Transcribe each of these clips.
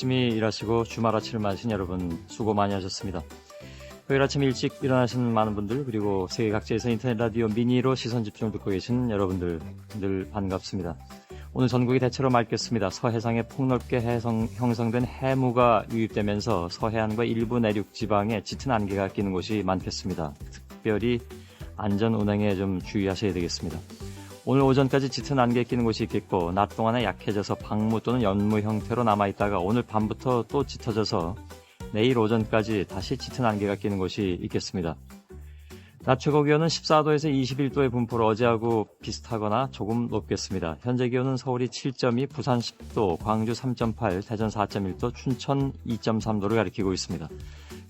열심히 일하시고 주말 아침을 맞으신 여러분 수고 많이 하셨습니다. 토요일 아침 일찍 일어나시는 많은 분들, 그리고 세계 각지에서 인터넷 라디오 미니로 시선 집중을 듣고 계신 여러분들 늘 반갑습니다. 오늘 전국이 대체로 맑겠습니다. 서해상에 폭넓게 형성된 해무가 유입되면서 서해안과 일부 내륙 지방에 짙은 안개가 끼는 곳이 많겠습니다. 특별히 안전 운행에 좀 주의하셔야 되겠습니다. 오늘 오전까지 짙은 안개 끼는 곳이 있겠고, 낮 동안에 약해져서 방무 또는 연무 형태로 남아있다가 오늘 밤부터 또 짙어져서 내일 오전까지 다시 짙은 안개가 끼는 곳이 있겠습니다. 낮 최고 기온은 14도에서 21도의 분포로 어제하고 비슷하거나 조금 높겠습니다. 현재 기온은 서울이 7.2, 부산 10도, 광주 3.8, 대전 4.1도, 춘천 2.3도를 가리키고 있습니다.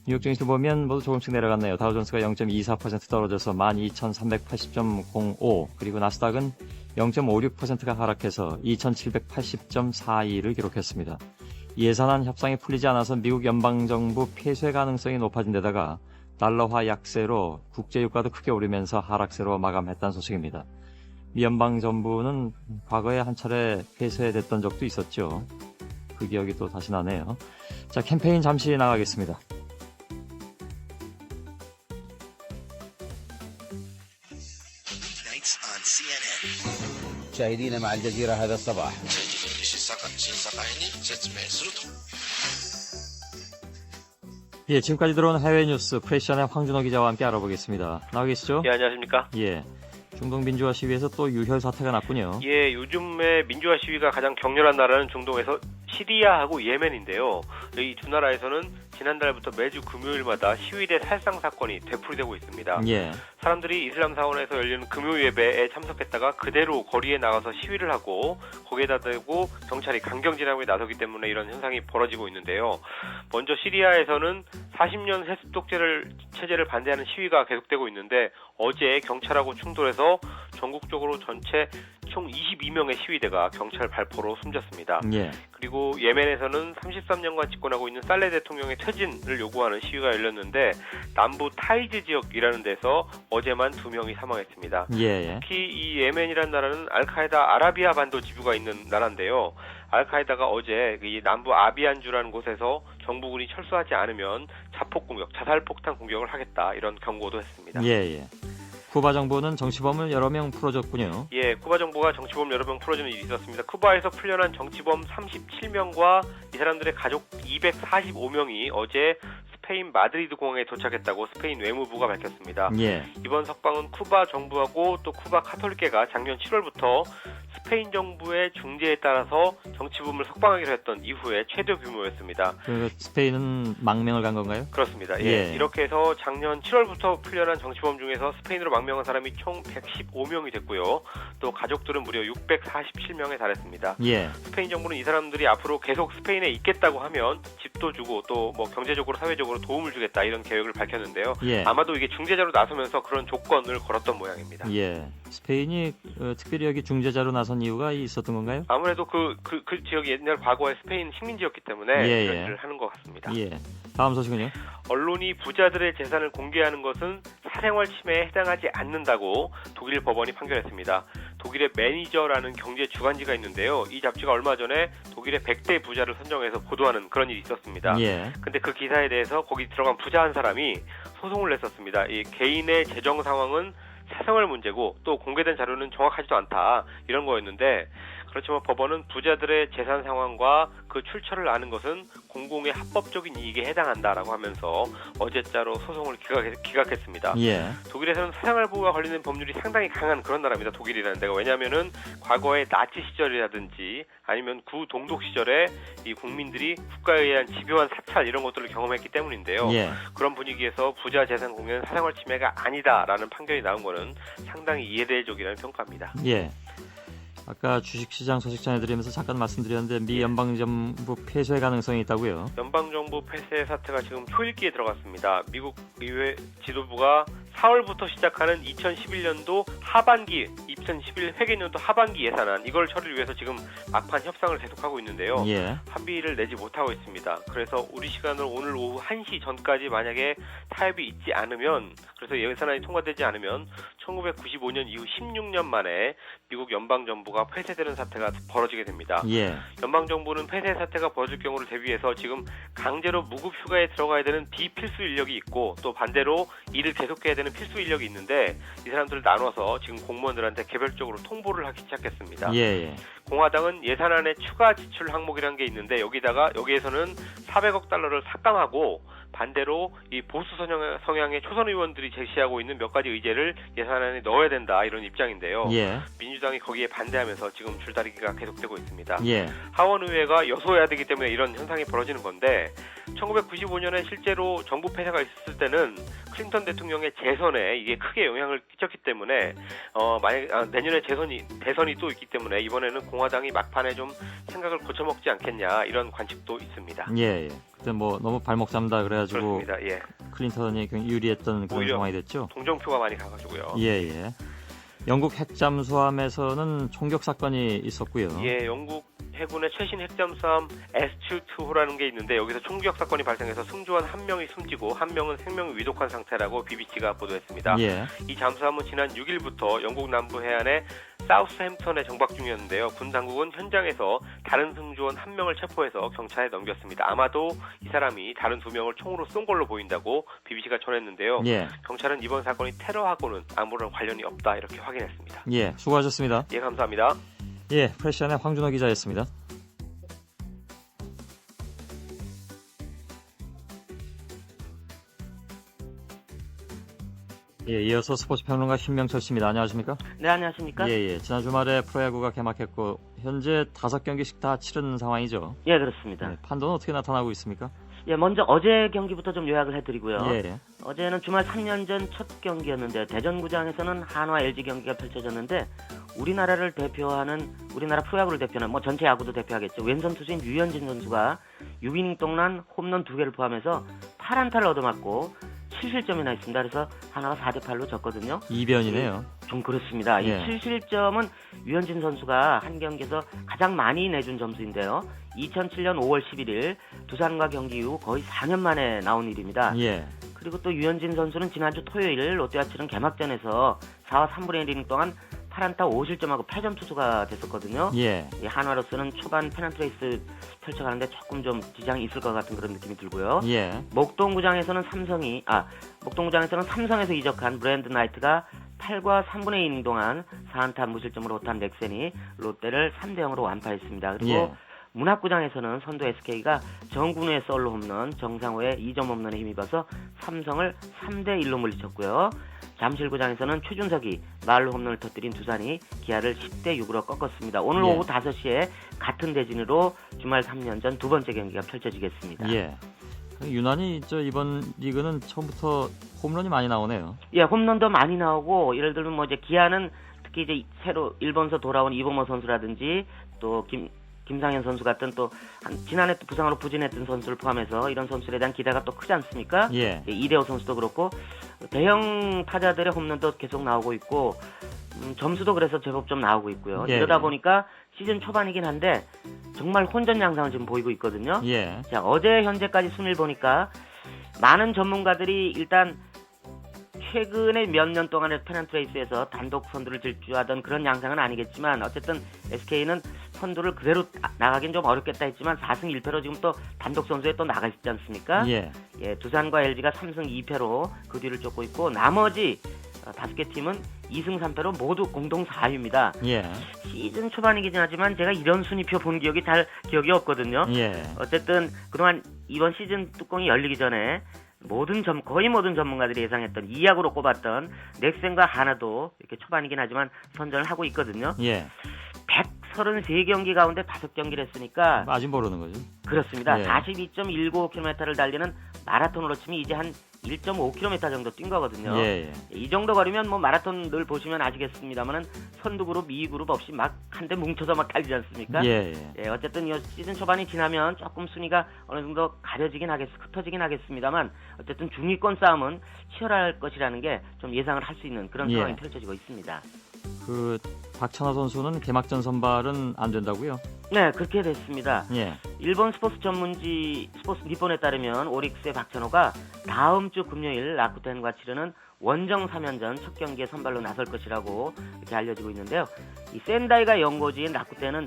뉴욕 증시를 보면 모두 조금씩 내려갔네요. 다우존스가 0.24% 떨어져서 12,380.05, 그리고 나스닥은 0.56%가 하락해서 2,780.42를 기록했습니다. 예산안 협상이 풀리지 않아서 미국 연방정부 폐쇄 가능성이 높아진 데다가 달러화 약세로 국제유가도 크게 오르면서 하락세로 마감했다는 소식입니다. 미 연방정부는 과거에 한 차례 폐쇄됐던 적도 있었죠. 그 기억이 또 다시 나네요. 자, 캠페인 잠시 나가겠습니다. مشاهدينا مع الجزيرة هذا الصباح. 예, 지금까지 들어온 해외 뉴스 프레시안의 황준호 기자와 함께 알아보겠습니다. 나와 계시죠? 예, 안녕하십니까? 예. 중동 민주화 시위에서 또 유혈 사태가 났군요. 예, 요즘에 민주화 시위가 가장 격렬한 나라는 중동에서 시리아하고 예멘인데요. 이 두 나라에서는 지난달부터 매주 금요일마다 시위대 살상 사건이 되풀이되고 있습니다. 예. 사람들이 이슬람 사원에서 열리는 금요 예배에 참석했다가 그대로 거리에 나가서 시위를 하고 거기에다 대고 경찰이 강경진압에 나서기 때문에 이런 현상이 벌어지고 있는데요. 먼저 시리아에서는 40년 세습 체제를 반대하는 시위가 계속되고 있는데 어제 경찰하고 충돌해서 전국적으로 전체 총 22명의 시위대가 경찰 발포로 숨졌습니다. 예. 그리고 예멘에서는 33년간 집권하고 있는 살레 대통령의 퇴진을 요구하는 시위가 열렸는데 남부 타이즈 지역이라는 데서 어제만 2명이 사망했습니다. 예. 특히 이 예멘이라는 나라는 알카에다 아라비아 반도 지부가 있는 나라인데요. 알카에다가 어제 이 남부 아비안주라는 곳에서 정부군이 철수하지 않으면 자폭 공격, 자살폭탄 공격을 하겠다 이런 경고도 했습니다. 예. 쿠바 정부는 정치범을 여러 명 풀어줬군요. 예, 쿠바 정부가 정치범 여러 명 풀어주는 일이 있었습니다. 쿠바에서 풀려난 정치범 37명과 이 사람들의 가족 245명이 어제 스페인 마드리드 공항에 도착했다고 스페인 외무부가 밝혔습니다. 예. 이번 석방은 쿠바 정부하고 또 쿠바 카톨릭계가 작년 7월부터 스페인 정부의 중재에 따라서 정치범을 석방하기로 했던 이후에 최대 규모였습니다. 그 스페인은 망명을 간 건가요? 그렇습니다. 예. 이렇게 해서 작년 7월부터 풀려난 정치범 중에서 스페인으로 망명한 사람이 총 115명이 됐고요. 또 가족들은 무려 647명에 달했습니다. 예. 스페인 정부는 이 사람들이 앞으로 계속 스페인에 있겠다고 하면 집도 주고 또 뭐 경제적으로 사회적으로 도움을 주겠다 이런 계획을 밝혔는데요. 예. 아마도 이게 중재자로 나서면서 그런 조건을 걸었던 모양입니다. 예. 스페인이 특별히 여기 중재자로 나선 이유가 있었던 건가요? 아무래도 그 지역이 옛날 과거에 스페인 식민지였기 때문에 예, 그런 예. 일을 하는 것 같습니다. 예. 다음 소식은요? 언론이 부자들의 재산을 공개하는 것은 사생활 침해에 해당하지 않는다고 독일 법원이 판결했습니다. 독일의 매니저라는 경제 주간지가 있는데요. 이 잡지가 얼마 전에 독일의 100대 부자를 선정해서 보도하는 그런 일이 있었습니다. 예. 근데 그 기사에 대해서 거기 들어간 부자 한 사람이 소송을 냈었습니다. 이 개인의 재정 상황은 사생활 문제고 또 공개된 자료는 정확하지도 않다 이런 거였는데, 그렇지만 법원은 부자들의 재산 상황과 그 출처를 아는 것은 공공의 합법적인 이익에 해당한다라고 하면서 어제자로 소송을 기각했습니다. 예. 독일에서는 사생활 보호가 걸리는 법률이 상당히 강한 그런 나라입니다. 독일이라는 데가. 왜냐하면은 과거에 나치 시절이라든지 아니면 구동독 시절에 이 국민들이 국가에 의한 집요한 사찰 이런 것들을 경험했기 때문인데요. 예. 그런 분위기에서 부자 재산 공개는 사생활 침해가 아니다라는 판결이 나온 거는 상당히 이해대적이라는 평가입니다. 예. 아까 주식시장 소식 전해드리면서 잠깐 말씀드렸는데 미 연방정부 폐쇄 가능성이 있다고요? 연방정부 폐쇄 사태가 지금 초읽기에 들어갔습니다. 미국 의회 지도부가 4월부터 시작하는 2011년도 하반기 2011 회계년도 하반기 예산안 이걸 처리를 위해서 지금 막판 협상을 계속하고 있는데요. 예. 합의를 내지 못하고 있습니다. 그래서 우리 시간으로 오늘 오후 1시 전까지 만약에 타협이 있지 않으면, 그래서 예산안이 통과되지 않으면 1995년 이후 16년 만에 미국 연방정부가 폐쇄되는 사태가 벌어지게 됩니다. 예. 연방정부는 폐쇄 사태가 벌어질 경우를 대비해서 지금 강제로 무급 휴가에 들어가야 되는 비필수 인력이 있고, 또 반대로 일을 계속해야 되는 필수 인력이 있는데, 이 사람들을 나눠서 지금 공무원들한테 개별적으로 통보를 하기 시작했습니다. 예. 공화당은 예산안에 추가 지출 항목이라는 게 있는데, 여기에서는 400억 달러를 삭감하고, 반대로 이 보수 성향의 초선 의원들이 제시하고 있는 몇 가지 의제를 예산안에 넣어야 된다, 이런 입장인데요. 예. 민주당이 거기에 반대하면서 지금 줄다리기가 계속되고 있습니다. 예. 하원의회가 여소야되기 때문에 이런 현상이 벌어지는 건데, 1995년에 실제로 정부 폐쇄가 있었을 때는 클린턴 대통령의 재선에 이게 크게 영향을 끼쳤기 때문에 내년에 대선이 또 있기 때문에 이번에는 공화당이 막판에 좀 생각을 고쳐먹지 않겠냐, 이런 관측도 있습니다. 예. 그때 뭐 너무 발목 잡는다 그래가지고 그렇습니다. 예. 클린턴이 굉장히 유리했던 그런 오히려 상황이 됐죠. 동정표가 많이 가가지고요. 예. 영국 핵잠수함에서는 총격 사건이 있었고요. 예, 영국 해군의 최신 핵잠수함 S2라는 게 있는데, 여기서 총격 사건이 발생해서 승조원 1명이 숨지고 1명은 생명이 위독한 상태라고 BBC가 보도했습니다. 예. 이 잠수함은 지난 6일부터 영국 남부 해안의 사우스햄프턴에 정박 중이었는데요. 군 당국은 현장에서 다른 승조원 1명을 체포해서 경찰에 넘겼습니다. 아마도 이 사람이 다른 2명을 총으로 쏜 걸로 보인다고 BBC가 전했는데요. 예. 경찰은 이번 사건이 테러하고는 아무런 관련이 없다, 이렇게 확인했습니다. 예. 수고하셨습니다. 예, 감사합니다. 예. 프레시안의 황준호 기자였습니다. 예, 이어서 스포츠 평론가 신명철 씨입니다. 안녕하십니까? 네, 안녕하십니까? 예. 지난 주말에 프로야구가 개막했고 현재 5경기씩 다 치른 상황이죠. 예, 그렇습니다. 네, 판도는 어떻게 나타나고 있습니까? 예, 먼저 어제 경기부터 좀 요약을 해드리고요. 예. 어제는 주말 3년 전 첫 경기였는데, 대전구장에서는 한화 LG 경기가 펼쳐졌는데, 우리나라를 대표하는, 우리나라 프로야구를 대표하는, 뭐 전체 야구도 대표하겠죠, 왼손 투수인 유현진 선수가 6이닝 동안 홈런 2개를 포함해서 8안타를 얻어맞고 7실점이나 있습니다. 그래서 하나가 4대8로 졌거든요. 이변이네요. 좀 그렇습니다. 예. 이 7실점은 유현진 선수가 한 경기에서 가장 많이 내준 점수인데요. 2007년 5월 11일 두산과 경기 이후 거의 4년 만에 나온 일입니다. 예. 그리고 또 유현진 선수는 지난주 토요일 롯데와 치른 개막전에서 4와 3분의 1이닝 동안 8안타 5실점하고 패전 투수가 됐었거든요. 예. 이 한화로서는 초반 페넌트레이스 펼쳐가는데 조금 좀 지장이 있을 것 같은 그런 느낌이 들고요. 예. 목동구장에서는 삼성에서 이적한 브랜드 나이트가 8과 3분의 2이닝 동안 4안타 무실점으로 호탄 넥센이 롯데를 3대0으로 완파했습니다. 그리고 예. 문학구장에서는 선두 SK가 정근우의 솔로 홈런, 정상호의 2점 홈런에 힘입어서 삼성을 3대1로 물리쳤고요. 잠실구장에서는 최준석이 말로 홈런을 터뜨린 두산이 기아를 10대6으로 꺾었습니다. 오늘 예. 오후 5시에 같은 대진으로 주말 3년 전 두 번째 경기가 펼쳐지겠습니다. 예. 유난히 이번 리그는 처음부터 홈런이 많이 나오네요. 예, 홈런도 많이 나오고, 예를 들면 뭐 이제 기아는 특히 이제 새로 일본에서 돌아온 이범호 선수라든지 또 김상현 선수 같은 또 지난해 또 부상으로 부진했던 선수를 포함해서 이런 선수들에 대한 기대가 또 크지 않습니까? 예. 이대호 선수도 그렇고 대형 타자들의 홈런도 계속 나오고 있고, 점수도 그래서 제법 좀 나오고 있고요. 예. 이러다 보니까 시즌 초반이긴 한데 정말 혼전 양상을 지금 보이고 있거든요. 예. 자, 어제 현재까지 순위를 보니까 많은 전문가들이 일단 최근에 몇 년 동안의 페넌트레이스에서 단독 선두를 질주하던 그런 양상은 아니겠지만, 어쨌든 SK는 선두를 그대로 나가긴 좀 어렵겠다 했지만 4승 1패로 지금 또 단독 선수에 또 나가 있지 않습니까? 예. 예, 두산과 LG가 3승 2패로 그 뒤를 쫓고 있고, 나머지 5개 팀은 2승 3패로 모두 공동 4위입니다. 예. 시즌 초반이긴 하지만 제가 이런 순위표 본 기억이 없거든요. 예. 어쨌든 그동안 이번 시즌 뚜껑이 열리기 전에 거의 모든 전문가들이 예상했던 2약으로 꼽았던 넥센과 하나도 이렇게 초반이긴 하지만 선전을 하고 있거든요. 예. 133경기 가운데 5경기를 했으니까 아직 모르는 거죠. 그렇습니다. 예. 42.195km를 달리는 마라톤으로 치면 이제 한 1.5km 정도 뛴 거거든요. 예. 이 정도 거리면 뭐 마라톤 늘 보시면 아시겠습니다만은 선두 그룹, 2위 그룹 없이 막 한 대 뭉쳐서 막 달리지 않습니까? 예. 예, 어쨌든 이 시즌 초반이 지나면 조금 순위가 어느 정도 흩어지긴 하겠습니다만, 어쨌든 중위권 싸움은 치열할 것이라는 게 좀 예상을 할 수 있는 그런 예. 상황이 펼쳐지고 있습니다. 그 박찬호 선수는 개막전 선발은 안 된다고요? 네, 그렇게 됐습니다. 예. 일본 스포츠 전문지 스포츠 니폰에 따르면 오릭스의 박찬호가 다음 주 금요일 라쿠텐과 치르는 원정 3연전 첫 경기에 선발로 나설 것이라고 이렇게 알려지고 있는데요. 이 센다이가 연고지인 라쿠텐은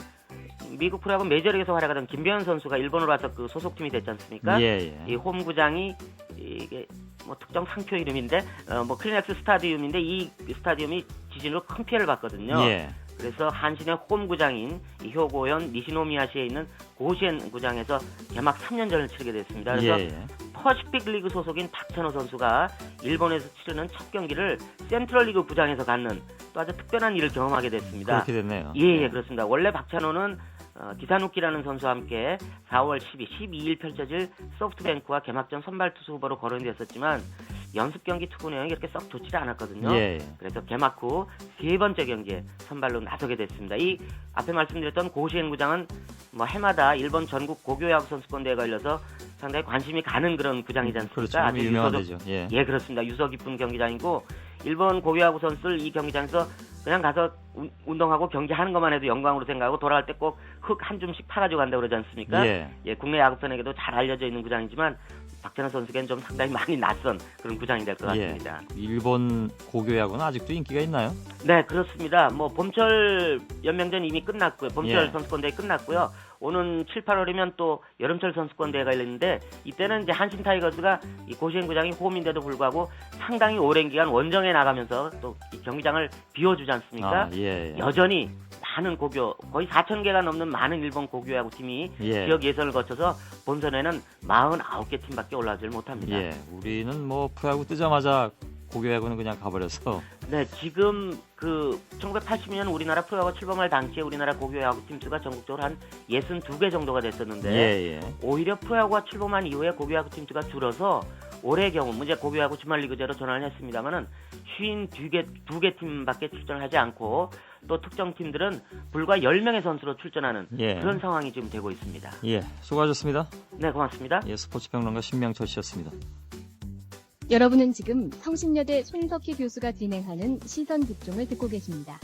미국 프로야구 메이저리그에서 활약하던 김병현 선수가 일본으로 와서 그 소속팀이 됐지 않습니까? 예. 이 홈구장이 이게 뭐 특정 상표 이름인데 뭐 클리넥스 스타디움인데 이 스타디움이 지진으로 큰 피해를 봤거든요. 예. 그래서 한신의 홈구장인 이 효고현 니시노미야시에 있는 고시엔 구장에서 개막 3년전을 치르게 됐습니다. 그래서 예. 퍼시픽 리그 소속인 박찬호 선수가 일본에서 치르는 첫 경기를 센트럴 리그 구장에서 갖는 또 아주 특별한 일을 경험하게 됐습니다. 그렇게 됐네요. 예, 그렇습니다. 원래 박찬호는 기사누키라는 선수와 함께 4월 12일 펼쳐질 소프트뱅크와 개막전 선발 투수 후보로 거론됐었지만 연습 경기 투구 내용이 그렇게 썩 좋지 않았거든요. 예. 그래서 개막 후 세 번째 경기에 선발로 나서게 됐습니다. 이 앞에 말씀드렸던 고시엔 구장은 뭐 해마다 일본 전국 고교야구 선수권 대회가 열려서 상당히 관심이 가는 그런 구장이지 않습니까? 그렇죠. 아주 유명한 유서도- 데죠. 예. 예, 그렇습니다. 유서 깊은 경기장이고 일본 고교야구 선수를 이 경기장에서 그냥 가서 운동하고 경기하는 것만 해도 영광으로 생각하고 돌아올 때 꼭 흙 한 줌씩 파가지고 간다고 그러지 않습니까? 예. 국내 야구팬에게도 잘 알려져 있는 구장이지만 박찬호 선수에게는 좀 상당히 많이 낯선 그런 구장이 될 것 같습니다. 일본 고교야구는 아직도 인기가 있나요? 네, 그렇습니다. 뭐 봄철 연맹전 이미 끝났고요. 봄철 예. 선수권 대회 끝났고요. 오는 7, 8월이면 또 여름철 선수권 대회가 열리는데 이때는 이제 한신 타이거즈가 이 고시엔 구장이 홈인데도 불구하고 상당히 오랜 기간 원정에 나가면서 또 이 경기장을 비워주지 않습니까? 예. 여전히 많은 고교, 거의 4,000개가 넘는 많은 일본 고교야구 팀이 예. 지역 예선을 거쳐서 본선에는 49개 팀밖에 올라오질 못합니다. 예. 우리는 뭐 프로야구 뜨자마자 고교야구는 그냥 가버려서 네, 지금 그 1980년 우리나라 프로야구 출범할 당시에 우리나라 고교야구 팀 수가 전국적으로 한 62개 정도가 됐었는데 예. 오히려 프로야구가 출범한 이후에 고교야구 팀 수가 줄어서 올해의 경우 문제 고교야구 주말리그제로 전환을 했습니다만은 52개 팀밖에 출전을 하지 않고 또 특정 팀들은 불과 10명의 선수로 출전하는 예. 그런 상황이 지금 되고 있습니다. 예. 수고하셨습니다. 네, 고맙습니다. 예, 스포츠평론가 신명철 씨였습니다. 여러분은 지금 성신여대 손석희 교수가 진행하는 시선 집중을 듣고 계십니다.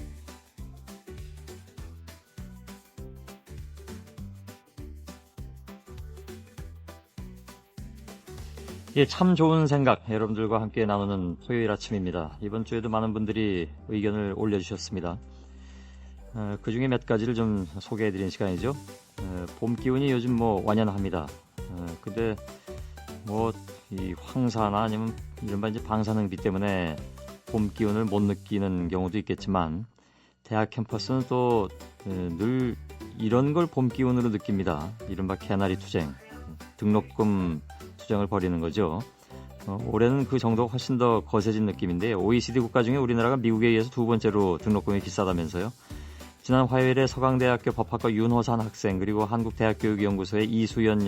예, 참 좋은 생각 여러분들과 함께 나누는 토요일 아침입니다. 이번 주에도 많은 분들이 의견을 올려주셨습니다. 그 중에 몇 가지를 좀 소개해드리는 시간이죠. 봄 기운이 요즘 뭐 완연합니다. 근데 뭐 이 황사나 아니면 이른바 이제 방사능비 때문에 봄 기운을 못 느끼는 경우도 있겠지만 대학 캠퍼스는 또 늘 이런 걸 봄 기운으로 느낍니다. 이른바 개나리 투쟁, 등록금 투쟁을 벌이는 거죠. 올해는 그 정도가 훨씬 더 거세진 느낌인데 OECD 국가 중에 우리나라가 미국에 의해서 두 번째로 등록금이 비싸다면서요. 지난 화요일에 서강대학교 법학과 윤호산 학생 그리고 한국대학교육연구소의 이수연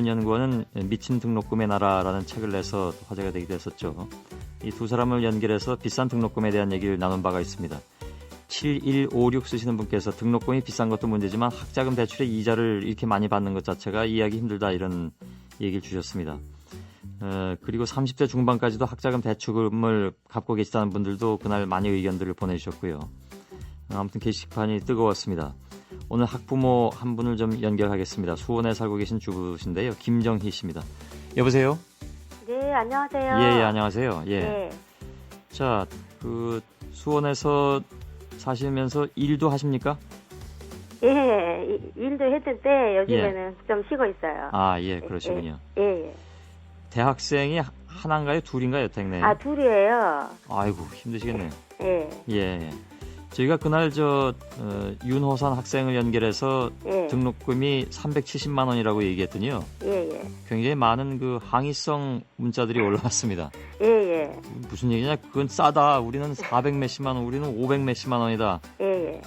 연구원은 미친 등록금의 나라라는 책을 내서 화제가 되기도 했었죠. 이 두 사람을 연결해서 비싼 등록금에 대한 얘기를 나눈 바가 있습니다. 7156 쓰시는 분께서 등록금이 비싼 것도 문제지만 학자금 대출의 이자를 이렇게 많이 받는 것 자체가 이해하기 힘들다 이런 얘기를 주셨습니다. 그리고 30대 중반까지도 학자금 대출금을 갚고 계시다는 분들도 그날 많이 의견들을 보내주셨고요. 아무튼 게시판이 뜨거웠습니다. 오늘 학부모 한 분을 좀 연결하겠습니다. 수원에 살고 계신 주부신데요. 김정희 씨입니다. 여보세요? 네, 안녕하세요. 예, 안녕하세요. 예. 네. 자, 그 수원에서 사시면서 일도 하십니까? 예, 일도 했는데 요즘에는 좀 쉬고 있어요. 아, 예, 그러시군요. 예. 대학생이 하나인가요? 둘인가요? 댁내? 아, 둘이에요. 아이고, 힘드시겠네요. 예. 예. 저희가 그날 윤호산 학생을 연결해서 예. 등록금이 370만 원이라고 얘기했더니요. 예. 굉장히 많은 그 항의성 문자들이 올라왔습니다. 예. 무슨 얘기냐? 그건 싸다. 우리는 400 몇십만 원, 우리는 500 몇십만 원이다. 예.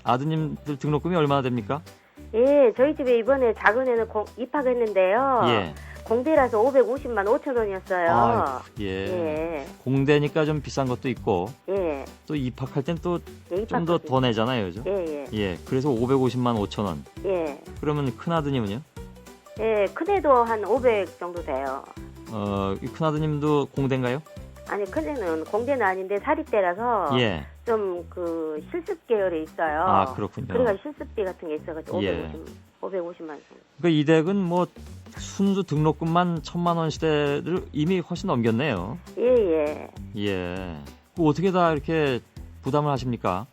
아드님들 등록금이 얼마나 됩니까? 예, 저희 집에 이번에 작은 애는 입학했는데요. 예. 공대라서 550만 5천 원이었어요. 아이고, 예. 예. 공대니까 좀 비싼 것도 있고 예. 또 입학할 땐 또 예, 좀 더 내잖아요, 그죠? 예. 예. 그래서 550만 5천 원. 예. 그러면 큰 아드님은요? 예, 큰애도 한 500 정도 돼요. 이 큰 아드님도 공대인가요? 아니 큰애는 공대는 아닌데 사립대라서 예. 좀 그 실습 계열에 있어요. 아, 그렇군요. 그래가 실습비 같은 게 있어가지고 예. 550만 원. 그 이댁은 뭐 순수 등록금만 1,000만 원 시대를 이미 훨씬 넘겼네요. 예예. 예. 그 어떻게 다 이렇게 부담을 하십니까?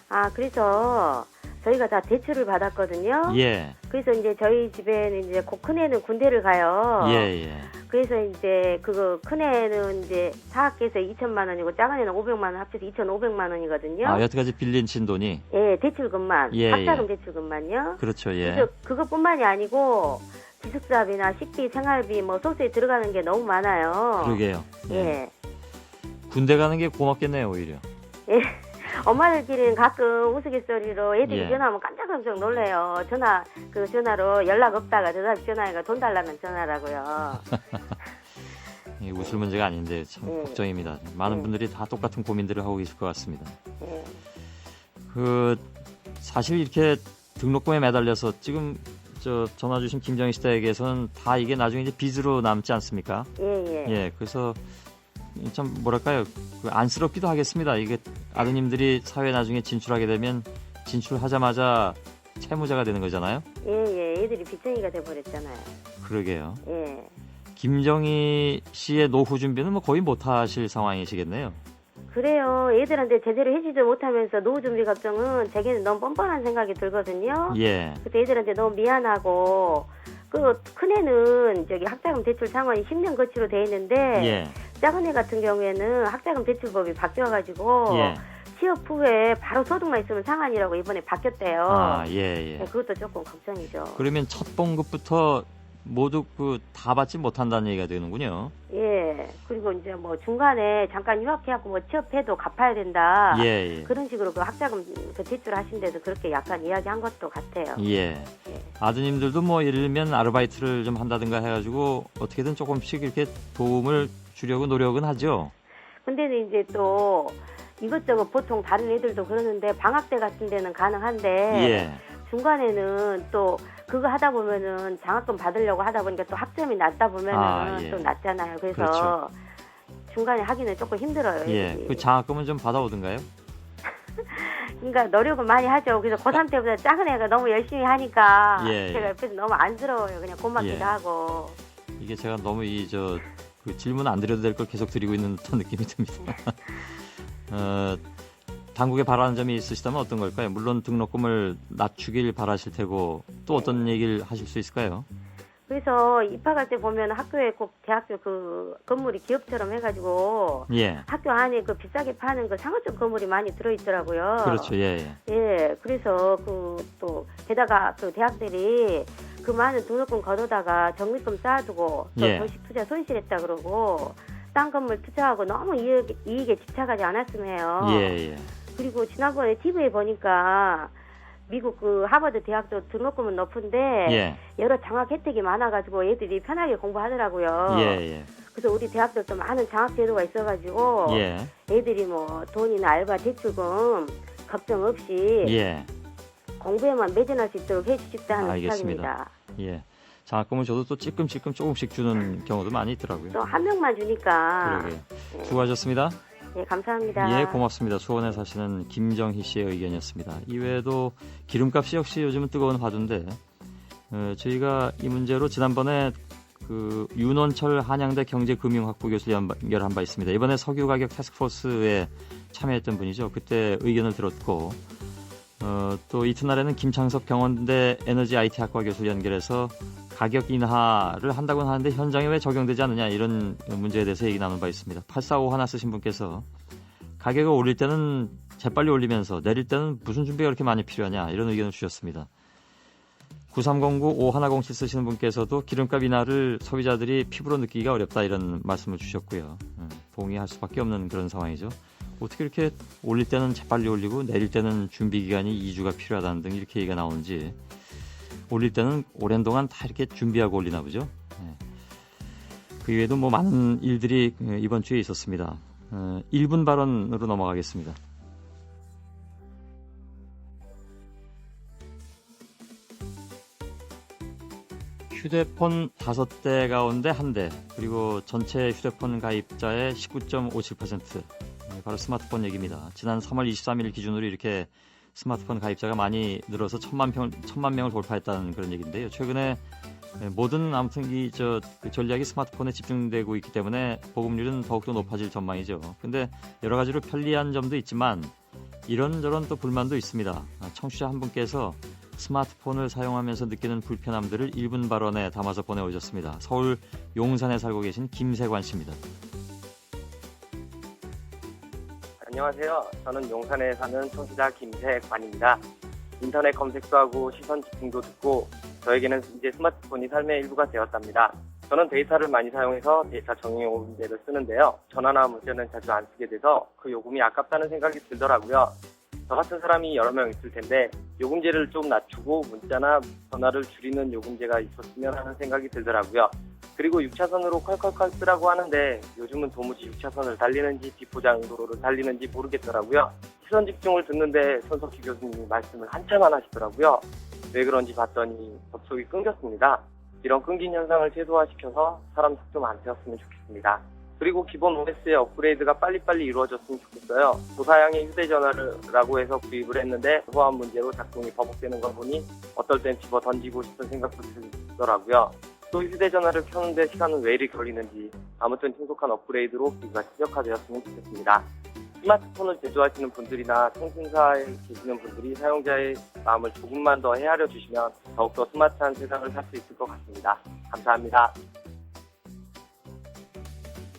아 그래서 저희가 다 대출을 받았거든요. 예. 그래서 이제 저희 집에는 이제 큰애는 군대를 가요. 예, 예. 그래서 이제 그거 큰애는 이제 사학계에서 2천만 원이고 작은애는 500만 원 합쳐서 2,500만 원이거든요. 아, 여태까지 빌린 친 돈이? 예, 대출금만. 예, 학자금 예. 대출금만요. 그렇죠, 예. 그래서 그것뿐만이 아니고 기숙사비나 식비, 생활비 뭐 소스에 들어가는 게 너무 많아요. 그러게요. 예. 군대 가는 게 고맙겠네요, 오히려. 예. 엄마들끼리는 가끔 우스갯소리로 애들이 예. 전화하면 깜짝깜짝 놀래요. 전화로 연락 없다가 저 사람 전화해가 돈 달라는 전화라고요. 이 웃을 문제가 아닌데 참 예. 걱정입니다. 많은 예. 분들이 다 똑같은 고민들을 하고 계실 것 같습니다. 예. 그 사실 이렇게 등록금에 매달려서 지금 저 전화 주신 김정희 씨 댁에서는 다 이게 나중에 이제 빚으로 남지 않습니까? 예. 예, 그래서 참 뭐랄까요, 그 안쓰럽기도 하겠습니다. 이게 아드님들이 사회에 나중에 진출하게 되면 진출하자마자 채무자가 되는 거잖아요. 예. 애들이 빚쟁이가 돼버렸잖아요. 그러게요. 예. 김정희 씨의 노후 준비는 뭐 거의 못 하실 상황이시겠네요. 그래요. 애들한테 제대로 해주지 못하면서 노후 준비 걱정은 제게는 너무 뻔뻔한 생각이 들거든요. 예. 그때 애들한테 너무 미안하고 그 큰애는 저기 학자금 대출 상환이 10년 거치로 돼 있는데 예. 작은 애 같은 경우에는 학자금 대출법이 바뀌어가지고 예. 취업 후에 바로 소득만 있으면 상환이라고 이번에 바뀌었대요. 아, 예, 예. 네, 그것도 조금 걱정이죠. 그러면 첫 봉급부터 모두 그 다 받지 못한다는 얘기가 되는군요. 예. 그리고 이제 뭐 중간에 잠깐 유학해갖고 뭐 취업해도 갚아야 된다. 예, 예. 그런 식으로 그 학자금 그 대출 하신데도 그렇게 약간 이야기한 것도 같아요. 예. 예. 아드님들도 뭐 예를 들면 아르바이트를 좀 한다든가 해가지고 어떻게든 조금씩 이렇게 도움을 주려고 노력은 하죠. 근데 이제 또 이것저것 보통 다른 애들도 그러는데 방학 때 같은 데는 가능한데 예. 중간에는 또 그거 하다 보면은 장학금 받으려고 하다 보니까 또 학점이 낮다 보면은 예. 또 낮잖아요. 그래서 그렇죠. 중간에 하기는 조금 힘들어요. 예. 애들이. 그 장학금은 좀 받아오던가요? 그러니까 노력은 많이 하죠. 그래서 고3 때보다 작은 애가 너무 열심히 하니까 예. 제가 옆에서 너무 안쓰러워요. 그냥 고맙기도 예. 하고. 이게 제가 너무 그 질문 안 드려도 될 걸 계속 드리고 있는 듯한 느낌이 듭니다. 당국에 바라는 점이 있으시다면 어떤 걸까요? 물론 등록금을 낮추길 바라실 테고 또 어떤 얘기를 하실 수 있을까요? 그래서 입학할 때 보면 학교에 꼭 대학교 그 건물이 기업처럼 해가지고 예. 학교 안에 그 비싸게 파는 그 상업적 건물이 많이 들어있더라고요. 그렇죠. 예. 예. 예, 그래서 또 게다가 그 대학들이 그 많은 등록금 걷어다가 적립금 쌓아두고 또 예. 도시 투자 손실했다 그러고 땅 건물 투자하고 너무 이익에 집착하지 않았으면 해요. 예. 예. 그리고 지난번에 TV에 보니까 미국 그 하버드 대학도 등록금은 높은데 예. 여러 장학 혜택이 많아가지고 애들이 편하게 공부하더라고요. 예. 그래서 우리 대학들도 많은 장학 제도가 있어가지고 예. 애들이 뭐 돈이나 알바 대출금 걱정 없이 예. 공부에만 매진할 수 있도록 해주십사는 알겠습니다. 부탁입니다. 예. 장학금을 줘도 또 찔끔찔끔 조금씩 주는 경우도 많이 있더라고요. 또 한 명만 주니까. 그러게요. 예. 수고하셨습니다. 예, 감사합니다. 예, 고맙습니다. 수원에 사시는 김정희 씨의 의견이었습니다. 이외에도 기름값이 역시 요즘은 뜨거운 화두인데 저희가 이 문제로 지난번에 그 윤원철 한양대 경제금융학부 교수를 연결한 바 있습니다. 이번에 석유 가격 태스크포스에 참여했던 분이죠. 그때 의견을 들었고 또 이튿날에는 김창섭 경원대 에너지 IT학과 교수를 연결해서 가격 인하를 한다고는 하는데 현장에 왜 적용되지 않느냐 이런 문제에 대해서 얘기 나눈 바 있습니다. 8451 하나 쓰신 분께서 가격을 올릴 때는 재빨리 올리면서 내릴 때는 무슨 준비가 그렇게 많이 필요하냐 이런 의견을 주셨습니다. 9309 5107 쓰시는 분께서도 기름값 인하를 소비자들이 피부로 느끼기가 어렵다 이런 말씀을 주셨고요. 동의할 수밖에 없는 그런 상황이죠. 어떻게 이렇게 올릴 때는 재빨리 올리고 내릴 때는 준비 기간이 2주가 필요하다는 등 이렇게 얘기가 나오는지 올릴 때는 오랜 동안 다 이렇게 준비하고 올리나 보죠. 그 이외에도 뭐 많은 일들이 이번 주에 있었습니다. 1분 발언으로 넘어가겠습니다. 휴대폰 5대 가운데 1대, 그리고 전체 휴대폰 가입자의 19.57%, 바로 스마트폰 얘기입니다. 지난 3월 23일 기준으로 이렇게 스마트폰 가입자가 많이 늘어서 1,000만 명을 돌파했다는 그런 얘기인데요. 최근에 모든 아무튼 그 전략이 스마트폰에 집중되고 있기 때문에 보급률은 더욱더 높아질 전망이죠. 근데 여러 가지로 편리한 점도 있지만 이런저런 또 불만도 있습니다. 청취자 한 분께서 스마트폰을 사용하면서 느끼는 불편함들을 1분 발언에 담아서 보내오셨습니다. 서울 용산에 살고 계신 김세관 씨입니다. 안녕하세요. 저는 용산에 사는 청취자 김세관입니다. 인터넷 검색도 하고 시선 집중도 듣고 저에게는 이제 스마트폰이 삶의 일부가 되었답니다. 저는 데이터를 많이 사용해서 데이터 정의 요금제를 쓰는데요. 전화나 문자는 자주 안 쓰게 돼서 그 요금이 아깝다는 생각이 들더라고요. 저 같은 사람이 여러 명 있을 텐데 요금제를 좀 낮추고 문자나 전화를 줄이는 요금제가 있었으면 하는 생각이 들더라고요. 그리고 6차선으로 컬컬컬 쓰라고 하는데 요즘은 도무지 6차선을 달리는지 비포장도로를 달리는지 모르겠더라고요. 시선 집중을 듣는데 손석희 교수님이 말씀을 한참만 하시더라고요. 왜 그런지 봤더니 접속이 끊겼습니다. 이런 끊긴 현상을 최소화시켜서 사람 속 좀 안 태웠으면 좋겠습니다. 그리고 기본 OS의 업그레이드가 빨리빨리 이루어졌으면 좋겠어요. 고사양의 휴대전화라고 해서 구입을 했는데 보안 문제로 작동이 버벅대는 걸 보니 어떨 땐 집어 던지고 싶은 생각도 들더라고요. 또 휴대전화를 켜는데 시간은 왜 이리 걸리는지 아무튼 신속한 업그레이드로 기기가 최적화되었으면 좋겠습니다. 스마트폰을 제조하시는 분들이나 통신사에 계시는 분들이 사용자의 마음을 조금만 더 헤아려 주시면 더욱더 스마트한 세상을 살 수 있을 것 같습니다. 감사합니다.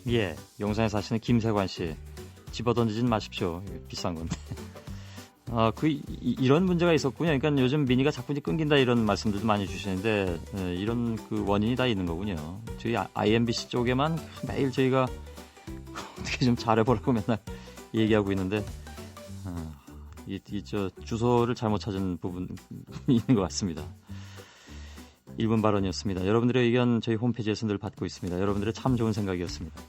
예, 용산에 사시는 김세관 씨, 집어던지진 마십시오. 비싼 건데. 이런 문제가 있었군요. 그러니까 요즘 미니가 자꾸 끊긴다 이런 말씀들도 많이 주시는데 이런 그 원인이 다 있는 거군요. 저희 IMBC 쪽에만 매일 저희가 어떻게 좀 잘해보라고 맨날 얘기하고 있는데 주소를 잘못 찾은 부분이 있는 것 같습니다. 1분 발언이었습니다. 여러분들의 의견 저희 홈페이지에서 늘 받고 있습니다. 여러분들의 참 좋은 생각이었습니다.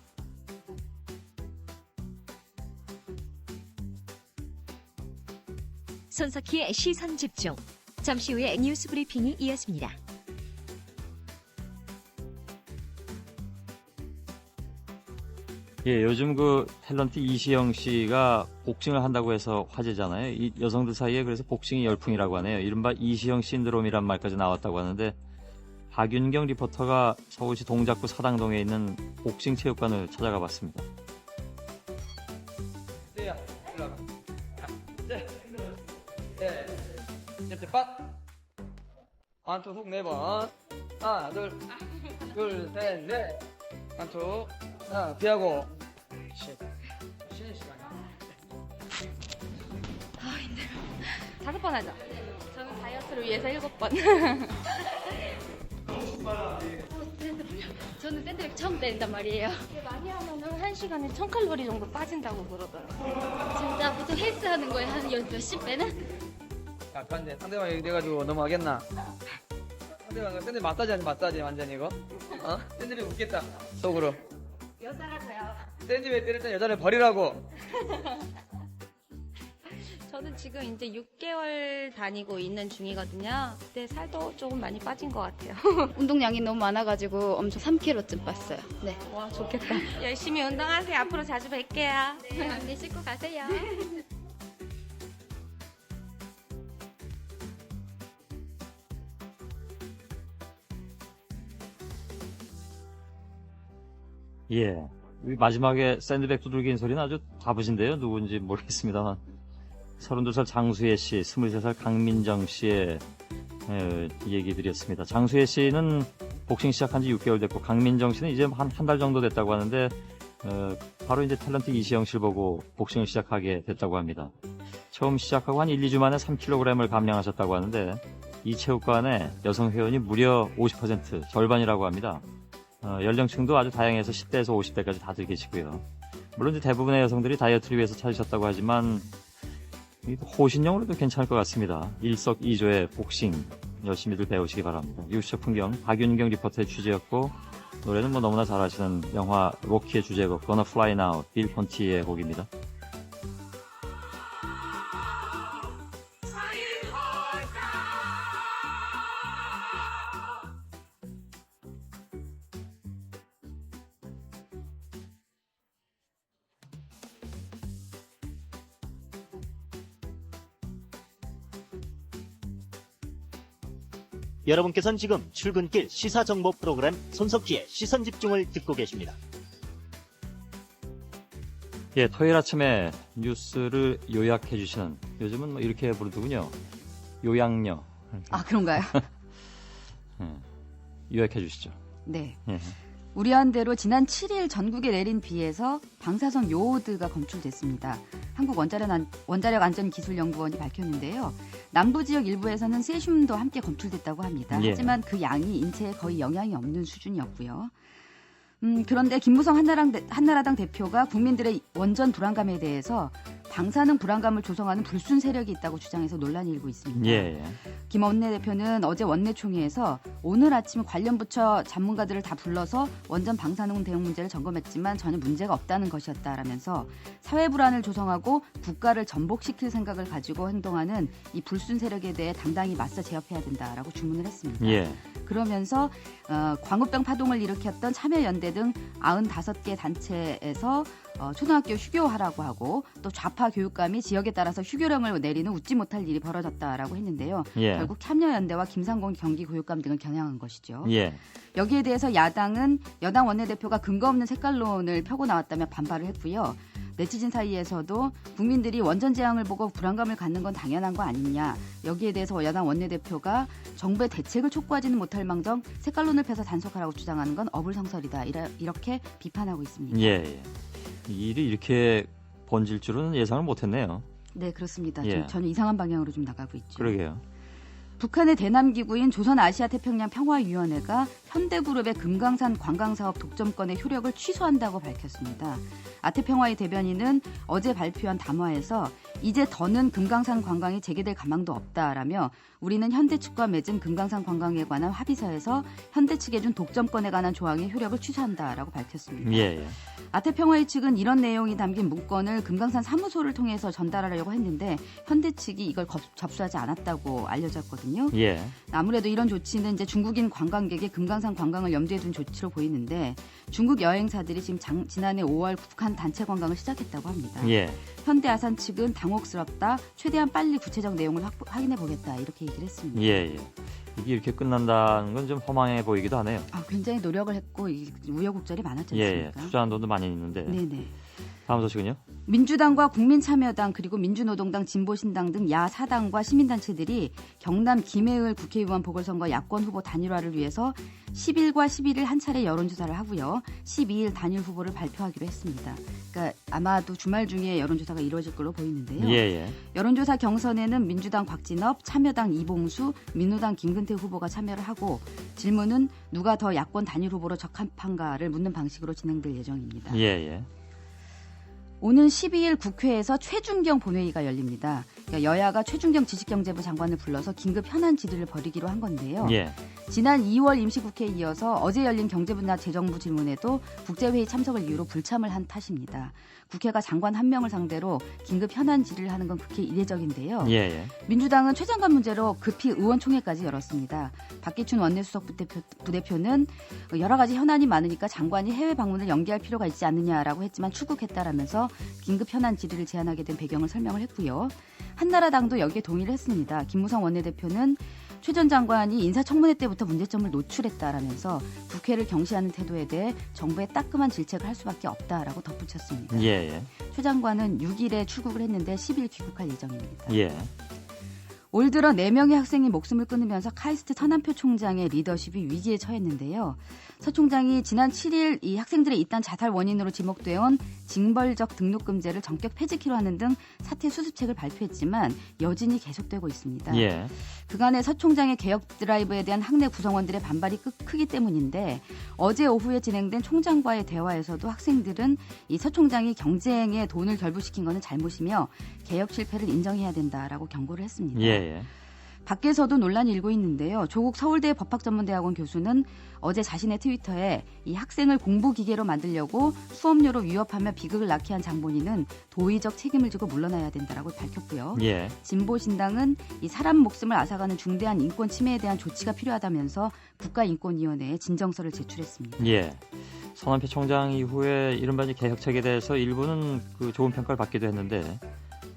손석희의 시선 집중. 잠시 후에 뉴스 브리핑이 이어집니다. 예, 요즘 그 탤런트 이시영 씨가 복싱을 한다고 해서 화제잖아요. 이 여성들 사이에 그래서 복싱이 열풍이라고 하네요. 이른바 이시영 신드롬이란 말까지 나왔다고 하는데 박윤경 리포터가 서울시 동작구 사당동에 있는 복싱 체육관을 찾아가 봤습니다. 완투 훅 4번. 하나, 둘, 셋, 넷. 완투. 하나, 피하고. 쉬는 시간이야. 힘들어. 5번 하자. 저는 다이어트를 위해서 7번. 저는 샌드백 처음 때린단 말이에요. 많이 하면은 1시간에 1000칼로리 정도 빠진다고 그러더라고요. 진짜 보통 헬스 하는 거에 한 몇십 배는? 야, 근데 상대방이 돼가지고 넘어가겠나? 상대방 샌드 마사지 완전히 이거? 샌드백 웃겠다 속으로. 여자라서요. 샌드백 때릴 땐 여자를 버리라고. 저는 지금 이제 6개월 다니고 있는 중이거든요. 그때 살도 조금 많이 빠진 것 같아요. 운동량이 너무 많아가지고 엄청 3kg쯤 뺐어요. 네. 와, 좋겠다. 열심히 운동하세요. 앞으로 자주 뵐게요. 네, 씻고 가세요. 예, 마지막에 샌드백 두들기는 소리는 아주 다부진데요. 누군지 모르겠습니다만 32살 장수혜 씨, 23살 강민정 씨의 얘기 드렸습니다. 장수혜 씨는 복싱 시작한 지 6개월 됐고 강민정 씨는 이제 한 달 정도 됐다고 하는데 바로 이제 탤런트 이시영 씨를 보고 복싱을 시작하게 됐다고 합니다. 처음 시작하고 한 1, 2주 만에 3kg을 감량하셨다고 하는데 이 체육관에 여성 회원이 무려 50%, 절반이라고 합니다. 연령층도 아주 다양해서 10대에서 50대까지 다들 계시고요. 물론 이제 대부분의 여성들이 다이어트를 위해서 찾으셨다고 하지만 호신용으로도 괜찮을 것 같습니다. 일석이조의 복싱 열심히들 배우시기 바랍니다. 유수적 풍경 박윤경 리포터의 취재였고 노래는 너무나 잘 아시는 영화 로키의 주제곡 Gonna Fly Now 빌 콘티의 곡입니다. 여러분께서는 지금 출근길 시사정보 프로그램 손석희의 시선집중을 듣고 계십니다. 예, 토요일 아침에 뉴스를 요약해 주시는, 요즘은 뭐 이렇게 부르더군요. 요약녀. 아, 그런가요? 예, 요약해 주시죠. 네. 예. 우려한 대로 지난 7일 전국에 내린 비에서 방사선 요오드가 검출됐습니다. 한국원자력안전기술연구원이 밝혔는데요. 남부 지역 일부에서는 세슘도 함께 검출됐다고 합니다. 예. 하지만 그 양이 인체에 거의 영향이 없는 수준이었고요. 그런데 김무성 한나라당 대표가 국민들의 원전 불안감에 대해서 방사능 불안감을 조성하는 불순 세력이 있다고 주장해서 논란이 일고 있습니다. 예. 김 원내대표는 어제 원내총회에서 오늘 아침 관련 부처 전문가들을 다 불러서 원전 방사능 대응 문제를 점검했지만 전혀 문제가 없다는 것이었다라면서 사회 불안을 조성하고 국가를 전복시킬 생각을 가지고 행동하는 이 불순 세력에 대해 당당히 맞서 제압해야 된다라고 주문을 했습니다. 예. 그러면서 광우병 파동을 일으켰던 참여연대 등 95개 단체에서 초등학교 휴교하라고 하고 또 좌파 교육감이 지역에 따라서 휴교령을 내리는 웃지 못할 일이 벌어졌다라고 했는데요. 예. 결국 참여연대와 김상곤 경기교육감 등을 겨냥한 것이죠. 예. 여기에 대해서 야당 원내대표가 근거 없는 색깔론을 펴고 나왔다며 반발을 했고요. 네티즌 사이에서도 국민들이 원전 재앙을 보고 불안감을 갖는 건 당연한 거 아니냐. 여기에 대해서 여당 원내대표가 정부의 대책을 촉구하지는 못할 망정 색깔론을 펴서 단속하라고 주장하는 건 어불성설이다. 이렇게 비판하고 있습니다. 예. 일이 이렇게 번질 줄은 예상을 못했네요. 네, 그렇습니다. 예. 전혀 이상한 방향으로 좀 나가고 있죠. 그러게요. 북한의 대남기구인 조선아시아태평양 평화위원회가 현대그룹의 금강산 관광사업 독점권의 효력을 취소한다고 밝혔습니다. 아태평화의 대변인은 어제 발표한 담화에서 이제 더는 금강산 관광이 재개될 가망도 없다라며 우리는 현대 측과 맺은 금강산 관광에 관한 합의서에서 현대 측에 준 독점권에 관한 조항의 효력을 취소한다라고 밝혔습니다. 예. 아태평화의 측은 이런 내용이 담긴 문건을 금강산 사무소를 통해서 전달하려고 했는데 현대 측이 이걸 접수하지 않았다고 알려졌거든요. 예. 아무래도 이런 조치는 이제 중국인 관광객의 금강산 관광을 염두에 둔 조치로 보이는데 중국 여행사들이 지금 지난해 5월 북한 단체 관광을 시작했다고 합니다. 예. 현대아산 측은 당혹스럽다. 최대한 빨리 구체적 내용을 확인해 보겠다. 이렇게 얘기를 했습니다. 예. 이게 이렇게 끝난다는 건 좀 허망해 보이기도 하네요. 굉장히 노력을 했고 우여곡절이 많았지 않습니까? 투자한 돈도 많이 있는데. 네네. 다음 소식은요? 민주당과 국민참여당 그리고 민주노동당 진보신당 등 야4당과 시민단체들이 경남 김해을 국회의원 보궐선거 야권 후보 단일화를 위해서 10일과 11일 한 차례 여론조사를 하고요. 12일 단일 후보를 발표하기로 했습니다. 그러니까 아마도 주말 중에 여론조사가 이루어질 걸로 보이는데요. 예. 여론조사 경선에는 민주당 곽진업, 참여당 이봉수, 민노당 김근태 후보가 참여를 하고 질문은 누가 더 야권 단일 후보로 적합한가를 묻는 방식으로 진행될 예정입니다. 예. 오는 12일 국회에서 최준경 본회의가 열립니다. 그러니까 여야가 최준경 지식경제부 장관을 불러서 긴급 현안 질의를 벌이기로 한 건데요. 예. 지난 2월 임시국회에 이어서 어제 열린 경제분야 재정부 질문에도 국제회의 참석을 이유로 불참을 한 탓입니다. 국회가 장관 한 명을 상대로 긴급 현안 질의를 하는 건 극히 이례적인데요. 예. 민주당은 최 장관 문제로 급히 의원총회까지 열었습니다. 박기춘 원내수석 부대표는 여러 가지 현안이 많으니까 장관이 해외 방문을 연기할 필요가 있지 않느냐라고 했지만 추국했다라면서 긴급 현안 질의를 제안하게 된 배경을 설명을 했고요. 한나라당도 여기에 동의를 했습니다. 김무성 원내대표는 최 전 장관이 인사청문회 때부터 문제점을 노출했다라면서 국회를 경시하는 태도에 대해 정부의 따끔한 질책을 할 수밖에 없다라고 덧붙였습니다. 예. 최 장관은 6일에 출국을 했는데 10일 귀국할 예정입니다. 예. 올 들어 4명의 학생이 목숨을 끊으면서 카이스트 서남표 총장의 리더십이 위기에 처했는데요. 서 총장이 지난 7일 이 학생들의 잇단 자살 원인으로 지목되어 징벌적 등록금제를 전격 폐지키로 하는 등 사퇴 수습책을 발표했지만 여진이 계속되고 있습니다. 예. 그간의 서 총장의 개혁 드라이브에 대한 학내 구성원들의 반발이 크기 때문인데 어제 오후에 진행된 총장과의 대화에서도 학생들은 이 서 총장이 경쟁에 돈을 결부시킨 것은 잘못이며 개혁 실패를 인정해야 된다라고 경고를 했습니다. 예. 밖에서도 논란이 일고 있는데요. 조국 서울대 법학전문대학원 교수는 어제 자신의 트위터에 이 학생을 공부기계로 만들려고 수업료로 위협하며 비극을 낳게 한 장본인은 도의적 책임을 지고 물러나야 된다라고 밝혔고요. 예. 진보신당은 이 사람 목숨을 앗아가는 중대한 인권 침해에 대한 조치가 필요하다면서 국가인권위원회에 진정서를 제출했습니다. 예. 서남표 총장 이후에 이른바 개혁책에 대해서 일부는 그 좋은 평가를 받기도 했는데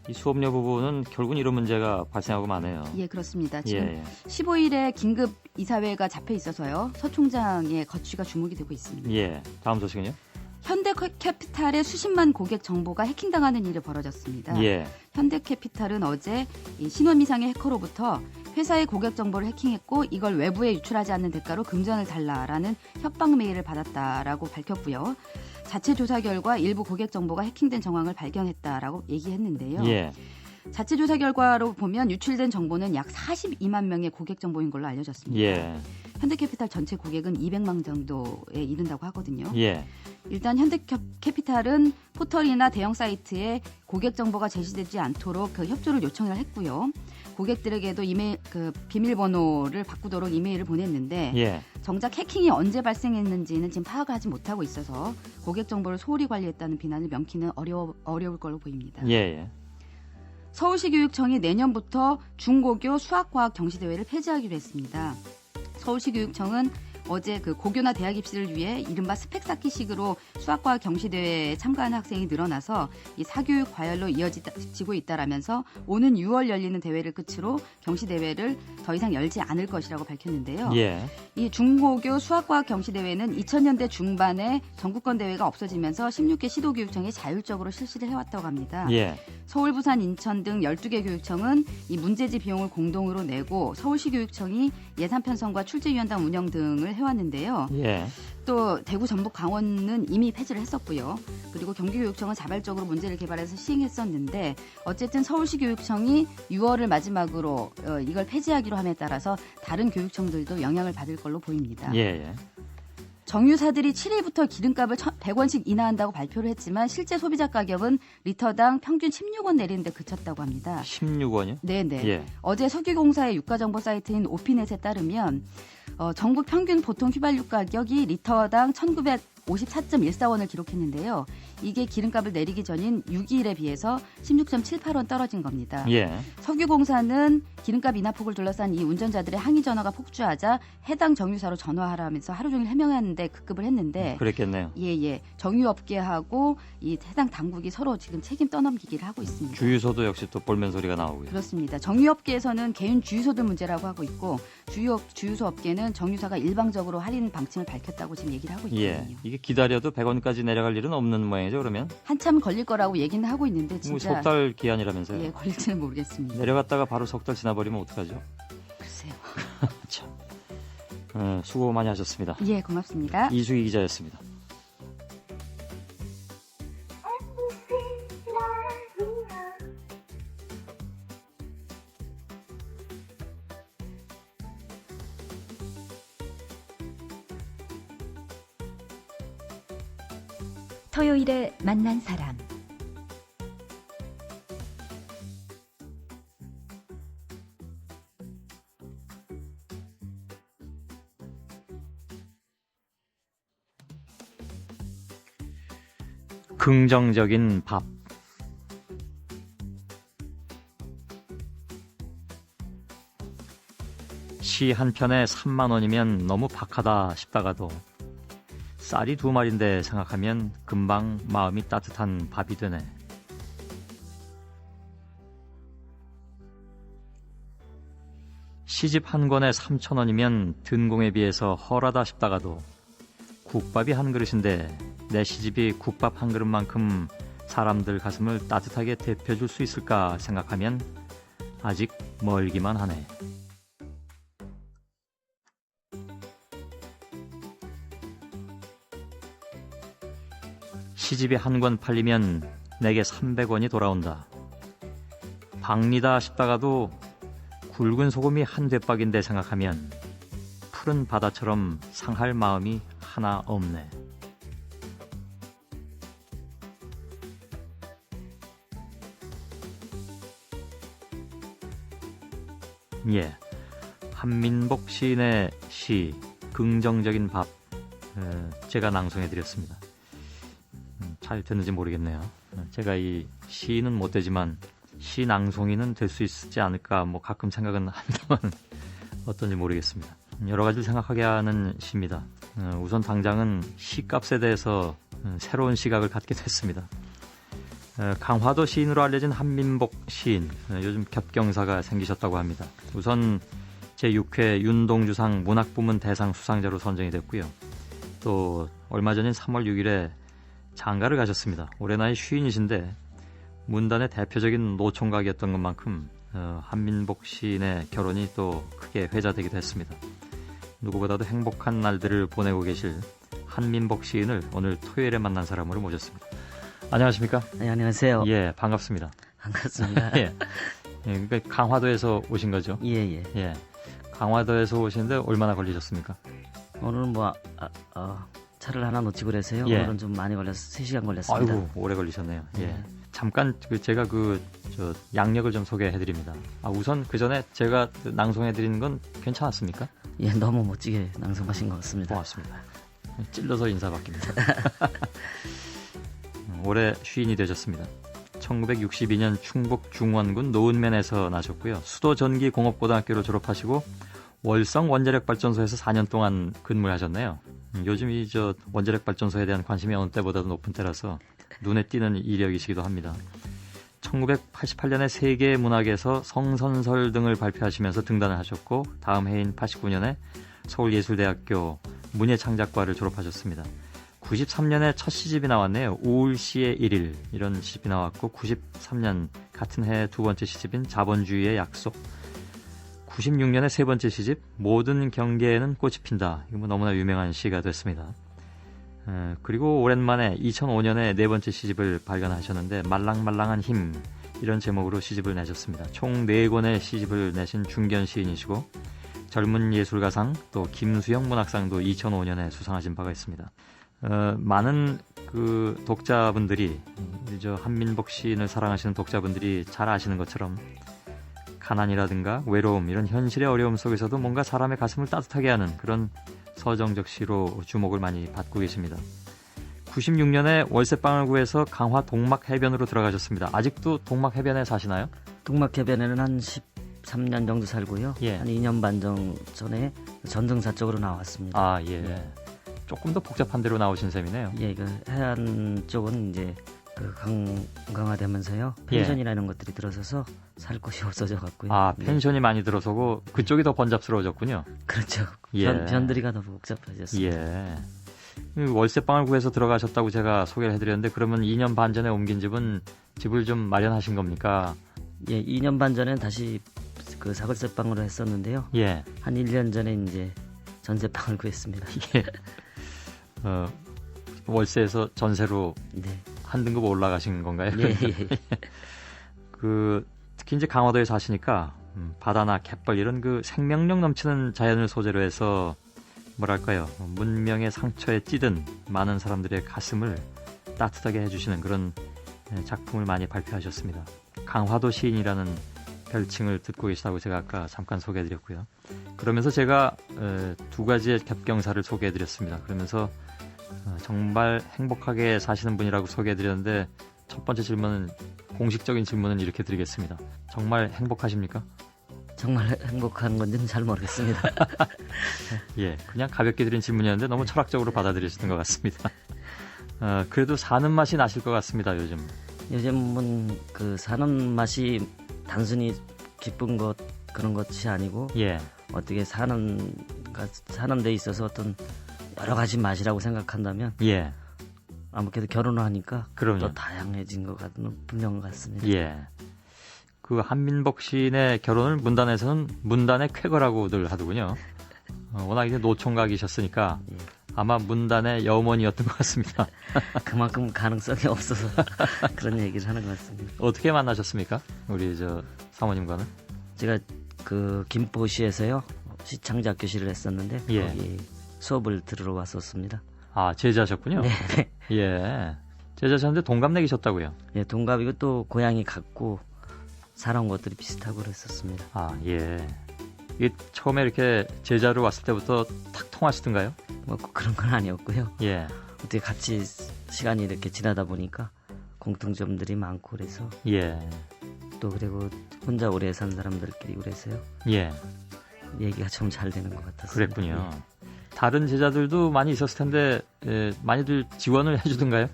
이 수업료 부분은 결국은 이런 문제가 발생하고 마네요. 예, 그렇습니다. 지금 예. 15일에 긴급 이사회가 잡혀 있어서요. 서 총장의 거취가 주목이 되고 있습니다. 예. 다음 소식은요? 현대캐피탈의 수십만 고객 정보가 해킹당하는 일이 벌어졌습니다. 예. 현대캐피탈은 어제 이 신원미상의 해커로부터 회사의 고객 정보를 해킹했고 이걸 외부에 유출하지 않는 대가로 금전을 달라라는 협박 메일을 받았다라고 밝혔고요. 자체 조사 결과 일부 고객 정보가 해킹된 정황을 발견했다라고 얘기했는데요. 예. 자체 조사 결과로 보면 유출된 정보는 약 42만 명의 고객 정보인 걸로 알려졌습니다. 예. 현대캐피탈 전체 고객은 200만 정도에 이른다고 하거든요. 예. 일단 현대캐피탈은 포털이나 대형 사이트에 고객 정보가 제시되지 않도록 그 협조를 요청을 했고요. 고객들에게도 이메일 비밀번호를 바꾸도록 이메일을 보냈는데 예. 정작 해킹이 언제 발생했는지는 지금 파악하지 못하고 있어서 고객 정보를 소홀히 관리했다는 비난을 명키는 어려울 걸로 보입니다. 예. 서울시 교육청이 내년부터 중고교 수학과학 경시대회를 폐지하기로 했습니다. 서울시 교육청은 어제 그 고교나 대학 입시를 위해 이른바 스펙 쌓기식으로 수학과학 경시대회에 참가하는 학생이 늘어나서 이 사교육 과열로 이어지고 있다라면서 오는 6월 열리는 대회를 끝으로 경시대회를 더 이상 열지 않을 것이라고 밝혔는데요. 예. 이 중고교 수학과학 경시대회는 2000년대 중반에 전국권 대회가 없어지면서 16개 시도교육청이 자율적으로 실시를 해왔다고 합니다. 예. 서울, 부산, 인천 등 12개 교육청은 이 문제지 비용을 공동으로 내고 서울시 교육청이 예산 편성과 출제위원장 운영 등을 해왔는데요. 예. 또 대구, 전북, 강원은 이미 폐지를 했었고요. 그리고 경기교육청은 자발적으로 문제를 개발해서 시행했었는데 어쨌든 서울시 교육청이 6월을 마지막으로 이걸 폐지하기로 함에 따라서 다른 교육청들도 영향을 받을 걸로 보입니다. 예. 정유사들이 7일부터 기름값을 100원씩 인하한다고 발표를 했지만 실제 소비자 가격은 리터당 평균 16원 내리는데 그쳤다고 합니다. 16원이요? 네네. 예. 어제 석유공사의 유가정보 사이트인 오피넷에 따르면 전국 평균 보통 휘발유 가격이 리터당 1954.14원을 기록했는데요. 이게 기름값을 내리기 전인 6일에 비해서 16.78원 떨어진 겁니다. 예. 석유공사는 기름값 인하폭을 둘러싼 이 운전자들의 항의 전화가 폭주하자 해당 정유사로 전화하라면서 하루 종일 해명하는데 급급을 했는데 그랬겠네요. 예. 정유업계하고 이 해당 당국이 서로 지금 책임 떠넘기기를 하고 있습니다. 주유소도 역시 또 볼멘 소리가 나오고요. 그렇습니다. 정유업계에서는 개인 주유소들 문제라고 하고 있고 주유소 업계는 정유사가 일방적으로 할인 방침을 밝혔다고 지금 얘기를 하고 있거든요. 예. 이게 기다려도 100원까지 내려갈 일은 없는 모양이죠, 그러면? 한참 걸릴 거라고 얘기는 하고 있는데 진짜 석 달 기한이라면서요? 예, 걸릴지는 모르겠습니다. 내려갔다가 바로 석 달 지나버리면 어떡하죠? 글쎄요. 참. 수고 많이 하셨습니다. 예, 고맙습니다. 이수기 기자였습니다. 토요일에 만난 사람. 긍정적인 밥. 시 한 편에 3만 원이면 너무 박하다 싶다가도 쌀이 2마리인데 생각하면 금방 마음이 따뜻한 밥이 되네. 시집 한 권에 3,000원이면 든공에 비해서 헐하다 싶다가도 국밥이 한 그릇인데 내 시집이 국밥 한 그릇만큼 사람들 가슴을 따뜻하게 데펴줄 수 있을까 생각하면 아직 멀기만 하네. 시집이 한 권 팔리면 내게 300원이 돌아온다. 박리다 싶다가도 굵은 소금이 한 대박인데 생각하면 푸른 바다처럼 상할 마음이 하나 없네. 예, 한민복 시인의 시 긍정적인 밥 제가 낭송해드렸습니다. 잘 됐는지 모르겠네요. 제가 이 시인은 못 되지만 시 낭송인은 될 수 있지 않을까 가끔 생각은 합니다만 어떤지 모르겠습니다. 여러 가지를 생각하게 하는 시입니다. 우선 당장은 시값에 대해서 새로운 시각을 갖게 됐습니다. 강화도 시인으로 알려진 한민복 시인, 요즘 겹경사가 생기셨다고 합니다. 우선 제6회 윤동주상 문학부문 대상 수상자로 선정이 됐고요. 또 얼마 전인 3월 6일에 장가를 가셨습니다. 올해 나이 50이신데 문단의 대표적인 노총각이었던 것만큼 한민복 시인의 결혼이 또 크게 회자되기도 했습니다. 누구보다도 행복한 날들을 보내고 계실 한민복 시인을 오늘 토요일에 만난 사람으로 모셨습니다. 안녕하십니까? 네, 안녕하세요. 예, 반갑습니다. 반갑습니다. 예. 예, 그러니까 강화도에서 오신 거죠? 예. 예. 강화도에서 오시는데 얼마나 걸리셨습니까? 오늘은 차를 하나 놓치고 그래서요. 예. 오늘은 좀 많이 걸려서 3시간 걸렸습니다. 아이고, 오래 걸리셨네요. 예. 잠깐 제가 양력을 좀 소개해 드립니다. 우선 그 전에 제가 낭송해 드리는 건 괜찮았습니까? 예, 너무 멋지게 낭송하신 것 같습니다. 고맙습니다. 찔러서 인사받깁니다. 올해 시인이 되셨습니다. 1962년 충북 중원군 노은면에서 나셨고요. 수도 전기공업고등학교를 졸업하시고 월성 원자력발전소에서 4년 동안 근무하셨네요. 요즘 원자력발전소에 대한 관심이 어느 때보다도 높은 때라서 눈에 띄는 이력이시기도 합니다. 1988년에 세계문학에서 성선설 등을 발표하시면서 등단을 하셨고 다음 해인 89년에 서울예술대학교 문예창작과를 졸업하셨습니다. 93년에 첫 시집이 나왔네요. 우울시의 1일 이런 시집이 나왔고 93년 같은 해 두 번째 시집인 자본주의의 약속, 96년에 세 번째 시집 모든 경계에는 꽃이 핀다. 이거 너무나 유명한 시가 됐습니다. 그리고 오랜만에 2005년에 네 번째 시집을 발간하셨는데 말랑말랑한 힘 이런 제목으로 시집을 내셨습니다. 총 4권의 시집을 내신 중견 시인이시고 젊은 예술가상 또 김수영 문학상도 2005년에 수상하신 바가 있습니다. 많은 그 독자분들이 한민복 시인을 사랑하시는 독자분들이 잘 아시는 것처럼 가난이라든가 외로움 이런 현실의 어려움 속에서도 뭔가 사람의 가슴을 따뜻하게 하는 그런 서정적 시로 주목을 많이 받고 계십니다. 96년에 월세방을 구해서 강화 동막해변으로 들어가셨습니다. 아직도 동막해변에 사시나요? 동막해변에는 한 13년 정도 살고요. 예. 한 2년 반 정도 전에 전등사 쪽으로 나왔습니다. 예. 조금 더 복잡한 데로 나오신 셈이네요. 예, 그 해안 쪽은 이제 그 강화되면서요. 펜션이라는 것들이 들어서서 살 곳이 없어져 갖고요. 펜션이 많이 들어서고 그쪽이 더 번잡스러워졌군요. 그렇죠. 예. 변들이가 더 복잡해졌습니다. 예. 월세방을 구해서 들어가셨다고 제가 소개를 해드렸는데 그러면 2년 반 전에 옮긴 집을 좀 마련하신 겁니까? 예, 2년 반 전에 다시 그 사골세방으로 했었는데요. 예. 한 1년 전에 이제 전세방을 구했습니다. 예. 월세에서 전세로 네. 한 등급 올라가신 건가요? 예. 특히 이제 강화도에 사시니까 바다나 갯벌 이런 그 생명력 넘치는 자연을 소재로 해서 뭐랄까요, 문명의 상처에 찌든 많은 사람들의 가슴을 따뜻하게 해주시는 그런 작품을 많이 발표하셨습니다. 강화도 시인이라는 별칭을 듣고 계시다고 제가 아까 잠깐 소개해드렸고요. 그러면서 제가 두 가지의 겹경사를 소개해드렸습니다. 그러면서 정말 행복하게 사시는 분이라고 소개해드렸는데 첫 번째 질문은 공식적인 질문은 이렇게 드리겠습니다. 정말 행복하십니까? 정말 행복한 건지는 잘 모르겠습니다. 예, 그냥 가볍게 드린 질문이었는데 너무 철학적으로 받아들이시는 것 같습니다. 그래도 사는 맛이 나실 것 같습니다. 요즘은 그 사는 맛이 단순히 기쁜 것 그런 것이 아니고 예. 어떻게 사는 데 있어서 어떤 여러 가지 맛이라고 생각한다면 예. 아무래도 결혼을 하니까 그럼요. 또 다양해진 것 같은 분명 같습니다. 예. 그 한민복 시인의 결혼을 문단에서는 문단의 쾌거라고들 하더군요. 워낙 이제 노총각이셨으니까 예. 아마 문단의 여머니였던 것 같습니다. 그만큼 가능성이 없어서 그런 얘기를 하는 것 같습니다. 어떻게 만나셨습니까? 우리 사모님과는? 제가 그 김포시에서요 시창작 교실을 했었는데 예. 거기 수업을 들으러 왔었습니다. 제자셨군요. 네. 예. 제자셨는데 동갑내기셨다고요? 예, 동갑이고 또 고향이 같고 살아온 것들이 비슷하고 그랬었습니다. 예. 이게 처음에 이렇게 제자로 왔을 때부터 탁 통하시던가요? 뭐 그런 건 아니었고요. 예. 어떻게 같이 시간이 이렇게 지나다 보니까 공통점들이 많고 그래서 예. 또 그리고 혼자 오래 산 사람들끼리 그래서요. 예. 얘기가 좀 잘 되는 것 같았어요. 그랬군요. 다른 제자들도 많이 있었을 텐데 많이들 지원을 해주던가요?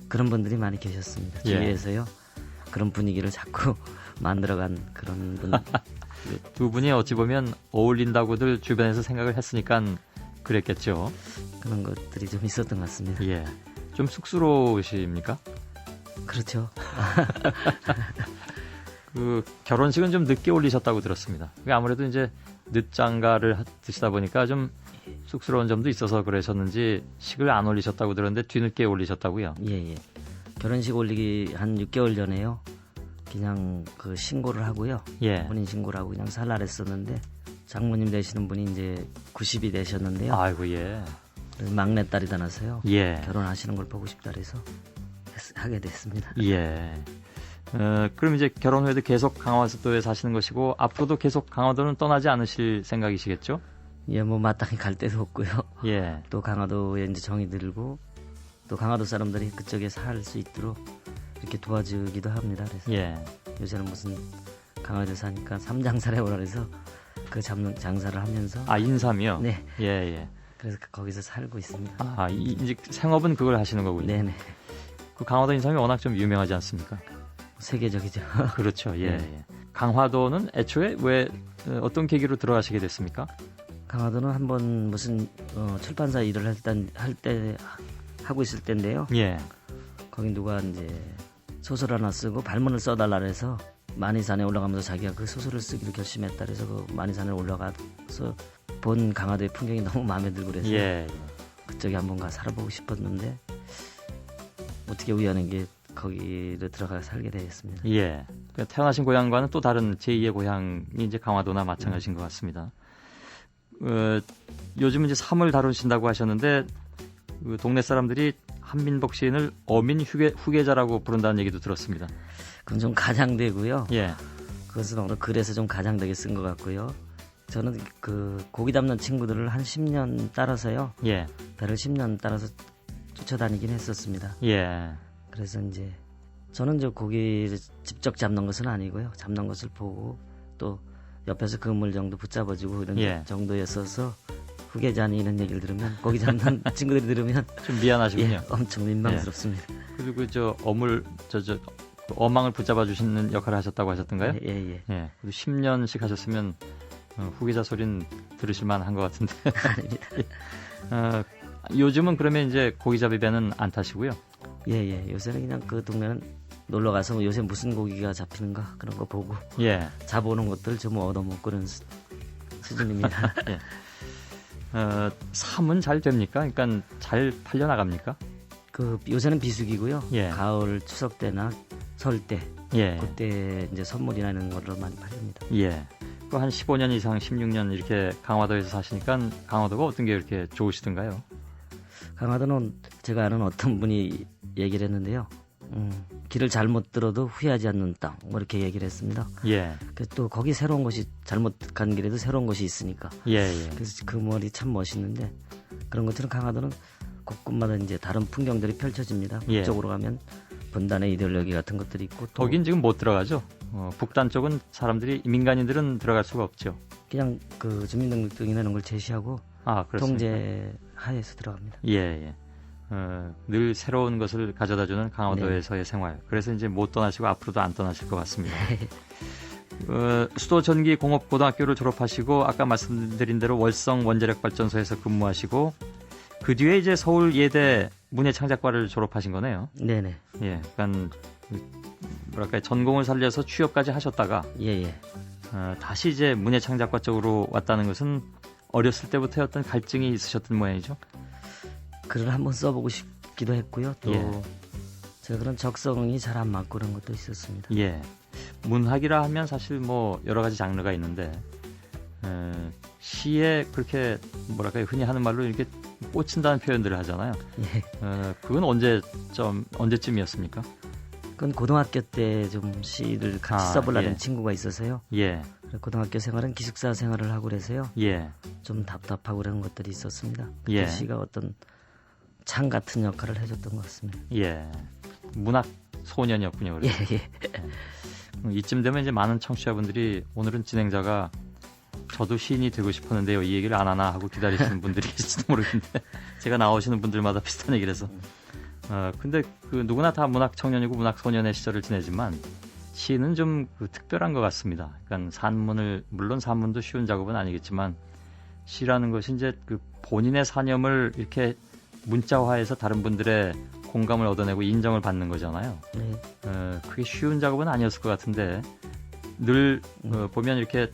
그런 분들이 많이 계셨습니다. 예. 주위에서요. 그런 분위기를 자꾸 만들어간 그런 분. 두 분이 어찌 보면 어울린다고들 주변에서 생각을 했으니까 그랬겠죠. 그런 것들이 좀 있었던 것 같습니다. 예. 좀 쑥스러우십니까? 그렇죠. 그 결혼식은 좀 늦게 올리셨다고 들었습니다. 아무래도 이제 늦장가를 드시다 보니까 좀 쑥스러운 점도 있어서 그러셨는지 식을 안 올리셨다고 들었는데 뒤늦게 올리셨다고요? 예. 결혼식 올리기 한 6개월 전에요. 그냥 그 신고를 하고요. 예. 혼인 신고를 하고 그냥 살날했었는데 장모님 되시는 분이 이제 90이 되셨는데요. 아이고 예. 그래서 막내딸이다 나서요. 예. 결혼하시는 걸 보고 싶다 그래서 하게 됐습니다. 예. 그럼 이제 결혼 후에도 계속 강화도에 사시는 것이고 앞으로도 계속 강화도는 떠나지 않으실 생각이시겠죠? 예, 뭐 마땅히 갈 데도 없고요. 예. 또 강화도에 이제 정이 들고 또 강화도 사람들이 그쪽에 살 수 있도록 이렇게 도와주기도 합니다. 그래서 예. 요새는 무슨 강화도에 사니까 삼장사를 해보라 그래서 그 장사를 하면서 인삼이요? 네. 예. 그래서 거기서 살고 있습니다. 이제 생업은 그걸 하시는 거군요. 네네. 그 강화도 인삼이 워낙 좀 유명하지 않습니까? 세계적이죠. 그렇죠. 예. 네. 강화도는 애초에 왜 어떤 계기로 들어가시게 됐습니까? 강화도는 한번 무슨 출판사 일을 할 때 하고 있을 때인데요. 예. 거기 누가 이제 소설 하나 쓰고 발문을 써달라 그래서 만이산에 올라가면서 자기가 그 소설을 쓰기로 결심했다 그래서 그 만이산에 올라가서 본 강화도의 풍경이 너무 마음에 들고 그래서 예. 그쪽에 한번 가 살아보고 싶었는데 어떻게 우연한 게 거기를 들어가 살게 되었습니다. 예. 그러니까 태어나신 고향과는 또 다른 제2의 고향이 이제 강화도나 마찬가지인 것 같습니다. 요즘 이제 삶을 다루신다고 하셨는데 그 동네 사람들이 한민복 시인을 어민 후계자라고 부른다는 얘기도 들었습니다. 그건 좀 가장되고요. 예. 그것은 어느 글에서 좀 가장되게 쓴 것 같고요. 저는 그 고기 담는 친구들을 한 10년 따라서요. 예. 배를 10년 따라서 쫓아다니긴 했었습니다. 예. 그래서 이제 저는 저 고기를 직접 잡는 것은 아니고요. 잡는 것을 보고 또 옆에서 그물 정도 붙잡아주고 이런 예. 정도였어서 후계자니 이런 얘기를 들으면 고기 잡는 친구들이 들으면 좀 미안하시군요. 예, 엄청 민망스럽습니다. 그리고 어망을 붙잡아 주시는 역할을 하셨다고 하셨던가요? 예. 예. 10년씩 하셨으면 후계자 소리는 들으실 만한 것 같은데. 아닙니다. 요즘은 그러면 이제 고기잡이 배는 안 타시고요? 예. 요새는 그냥 그 동네는 놀러 가서 요새 무슨 고기가 잡히는가 그런 거 보고 예. 잡아오는 것들 좀 얻어먹고 그런 수준입니다. 예. 삶은 잘 됩니까? 그러니까 잘 팔려 나갑니까? 그 요새는 비수기고요. 예. 가을 추석 때나 설 때, 예. 그때 이제 선물이나 이런 거를 많이 팔립니다. 예. 그 한 15년 이상, 16년 이렇게 강화도에서 사시니까 강화도가 어떤 게 이렇게 좋으시던가요? 강화도는 제가 아는 어떤 분이 얘기를 했는데요. 길을 잘못 들어도 후회하지 않는 땅, 뭐 이렇게 얘기를 했습니다. 예. 또 거기 새로운 것이 잘못 간 길에도 새로운 것이 있으니까. 예. 그래서 그 말이 참 멋있는데 그런 것처럼 강화도는 곳곳마다 이제 다른 풍경들이 펼쳐집니다. 예. 북쪽으로 가면 분단의 이데올로기 같은 것들이 있고 또 거긴 지금 못 들어가죠. 북단 쪽은 사람들이 민간인들은 들어갈 수가 없죠. 그냥 그 주민등록증이나 이런 걸 제시하고 그렇습니까? 통제 하에서 들어갑니다. 예. 늘 새로운 것을 가져다주는 강화도에서의 생활. 그래서 이제 못 떠나시고 앞으로도 안 떠나실 것 같습니다. 수도 전기 공업 고등학교를 졸업하시고 아까 말씀드린 대로 월성 원자력 발전소에서 근무하시고 그 뒤에 이제 서울 예대 문예창작과를 졸업하신 거네요. 네네. 예, 그러니까 뭐랄까 전공을 살려서 취업까지 하셨다가 예. 다시 이제 문예창작과 쪽으로 왔다는 것은 어렸을 때부터 어떤 갈증이 있으셨던 모양이죠. 글을 한번 써보고 싶기도 했고요. 또 예. 제가 그런 적성이 잘 안 맞고 그런 것도 있었습니다. 예, 문학이라 하면 사실 뭐 여러 가지 장르가 있는데 시에 그렇게 뭐랄까요 흔히 하는 말로 이렇게 꽂힌다는 표현들을 하잖아요. 예. 그건 언제쯤이었습니까? 그건 고등학교 때 좀 시를 같이 써보려는 예. 친구가 있어서요. 예. 고등학교 생활은 기숙사 생활을 하고 그래서요. 예. 좀 답답하고 그런 것들이 있었습니다. 예. 그 시가 어떤 창 같은 역할을 해줬던 것 같습니다. 예. 문학 소년이었군요. 예. 이쯤 되면 이제 많은 청취자분들이 오늘은 진행자가 저도 시인이 되고 싶었는데요. 이 얘기를 안 하나 하고 기다리시는 분들이 계실지도 모르겠는데 제가 나오시는 분들마다 비슷한 얘기를 해서 근데 그 누구나 다 문학 청년이고 문학 소년의 시절을 지내지만 시는 좀 특별한 것 같습니다. 그러니까 물론 산문도 쉬운 작업은 아니겠지만 시라는 것이 이제 그 본인의 사념을 이렇게 문자화해서 다른 분들의 공감을 얻어내고 인정을 받는 거잖아요. 그게 쉬운 작업은 아니었을 것 같은데 늘 보면 이렇게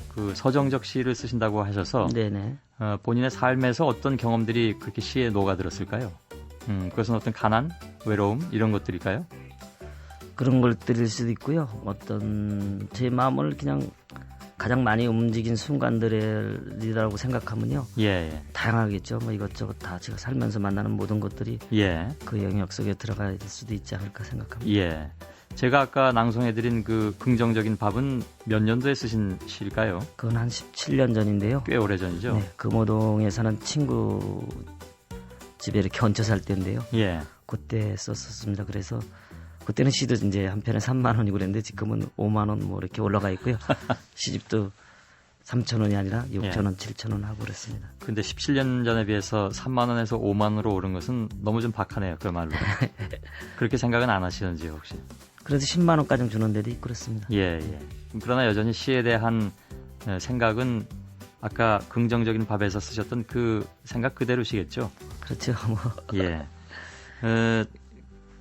그 서정적 시를 쓰신다고 하셔서 네네. 본인의 삶에서 어떤 경험들이 그렇게 시에 녹아들었을까요? 그것은 어떤 가난, 외로움 이런 것들일까요? 그런 것들일 수도 있고요. 어떤 제 마음을 그냥 가장 많이 움직인 순간들이라고 생각하면요. 예. 다양하겠죠. 뭐 이것저것 다 제가 살면서 만나는 모든 것들이 예. 그 영역 속에 들어갈 수도 있지 않을까 생각합니다. 예. 제가 아까 낭송해드린 그 긍정적인 밥은 몇 년도에 쓰신 시일까요? 그건 한 17년 전인데요. 꽤 오래 전이죠. 네, 금호동에 사는 친구 집에 이렇게 얹혀 살 때인데요. 예. 그때 썼었습니다. 그래서 그때는 시도 이제 한 편에 3만 원이고 그랬는데 지금은 5만 원 뭐 이렇게 올라가 있고요. 시집도 3천 원이 아니라 6천 원, 7천 원 하고 그랬습니다. 근데 17년 전에 비해서 3만 원에서 5만 원으로 오른 것은 너무 좀 박하네요. 그야말로. 그렇게 생각은 안 하시는지요, 혹시? 그래도 10만 원까지 주는 데도 있고 그렇습니다. 예. 그러나 여전히 시에 대한 생각은 아까 긍정적인 밥에서 쓰셨던 그 생각 그대로시겠죠? 그렇죠. 뭐. 예.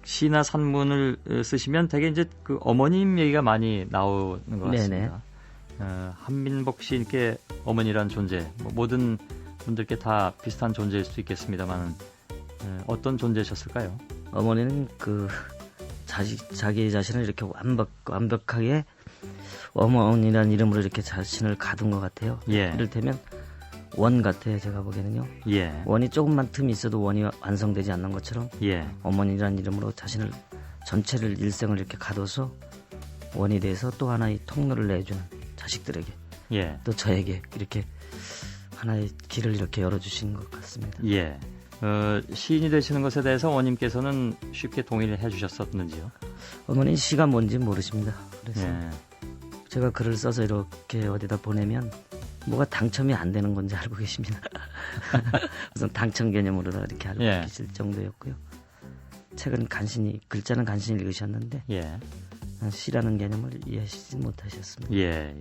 시나 산문을 쓰시면 되게 이제 그 어머님 얘기가 많이 나오는 것 같습니다. 한민복 시인께 어머니란 존재, 모든 분들께 다 비슷한 존재일 수 있겠습니다만 어떤 존재셨을까요? 어머니는 그 자기 자신을 이렇게 완벽하게 어머니라는 이름으로 이렇게 자신을 가둔 것 같아요. 예. 이를테면 원 같아요. 제가 보기에는요. 예. 원이 조금만 틈이 있어도 원이 완성되지 않는 것처럼 예. 어머니라는 이름으로 자신을 전체를 일생을 이렇게 가둬서 원이 돼서 또 하나의 통로를 내주는 자식들에게 예. 또 저에게 이렇게 하나의 길을 이렇게 열어주신 것 같습니다. 예. 시인이 되시는 것에 대해서 어머님께서는 쉽게 동의를 해주셨었는지요? 어머니는 시가 뭔지 모르십니다. 그래서 예. 제가 글을 써서 이렇게 어디다 보내면 뭐가 당첨이 안 되는 건지 알고 계십니다. 우선 당첨 개념으로 이렇게 알고 계실 정도였고요. 책은 글자는 간신히 읽으셨는데 시라는 개념을 이해하시지 못하셨습니다. 예.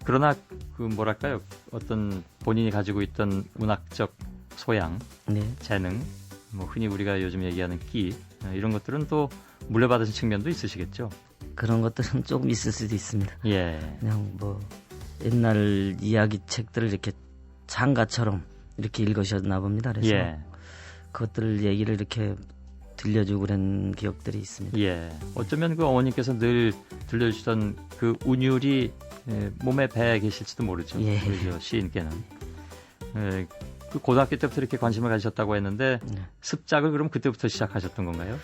그러나 그 뭐랄까요, 어떤 본인이 가지고 있던 문학적 소양, 재능, 뭐 흔히 우리가 요즘 얘기하는 끼 이런 것들은 또 물려받으신 측면도 있으시겠죠? 그런 것들은 조금 있을 수도 있습니다. 예. 그냥 뭐 옛날 이야기 책들을 이렇게 장가처럼 이렇게 읽으셨나 봅니다. 그래서 그것들 얘기를 이렇게 들려주고 그런 기억들이 있습니다. 예. 어쩌면 그 어머니께서 늘 들려주시던 그 운율이 몸에 배에 계실지도 모르죠. 그렇죠. 시인께는. 그 고등학교 때부터 이렇게 관심을 가지셨다고 했는데 습작을 그럼 그때부터 시작하셨던 건가요?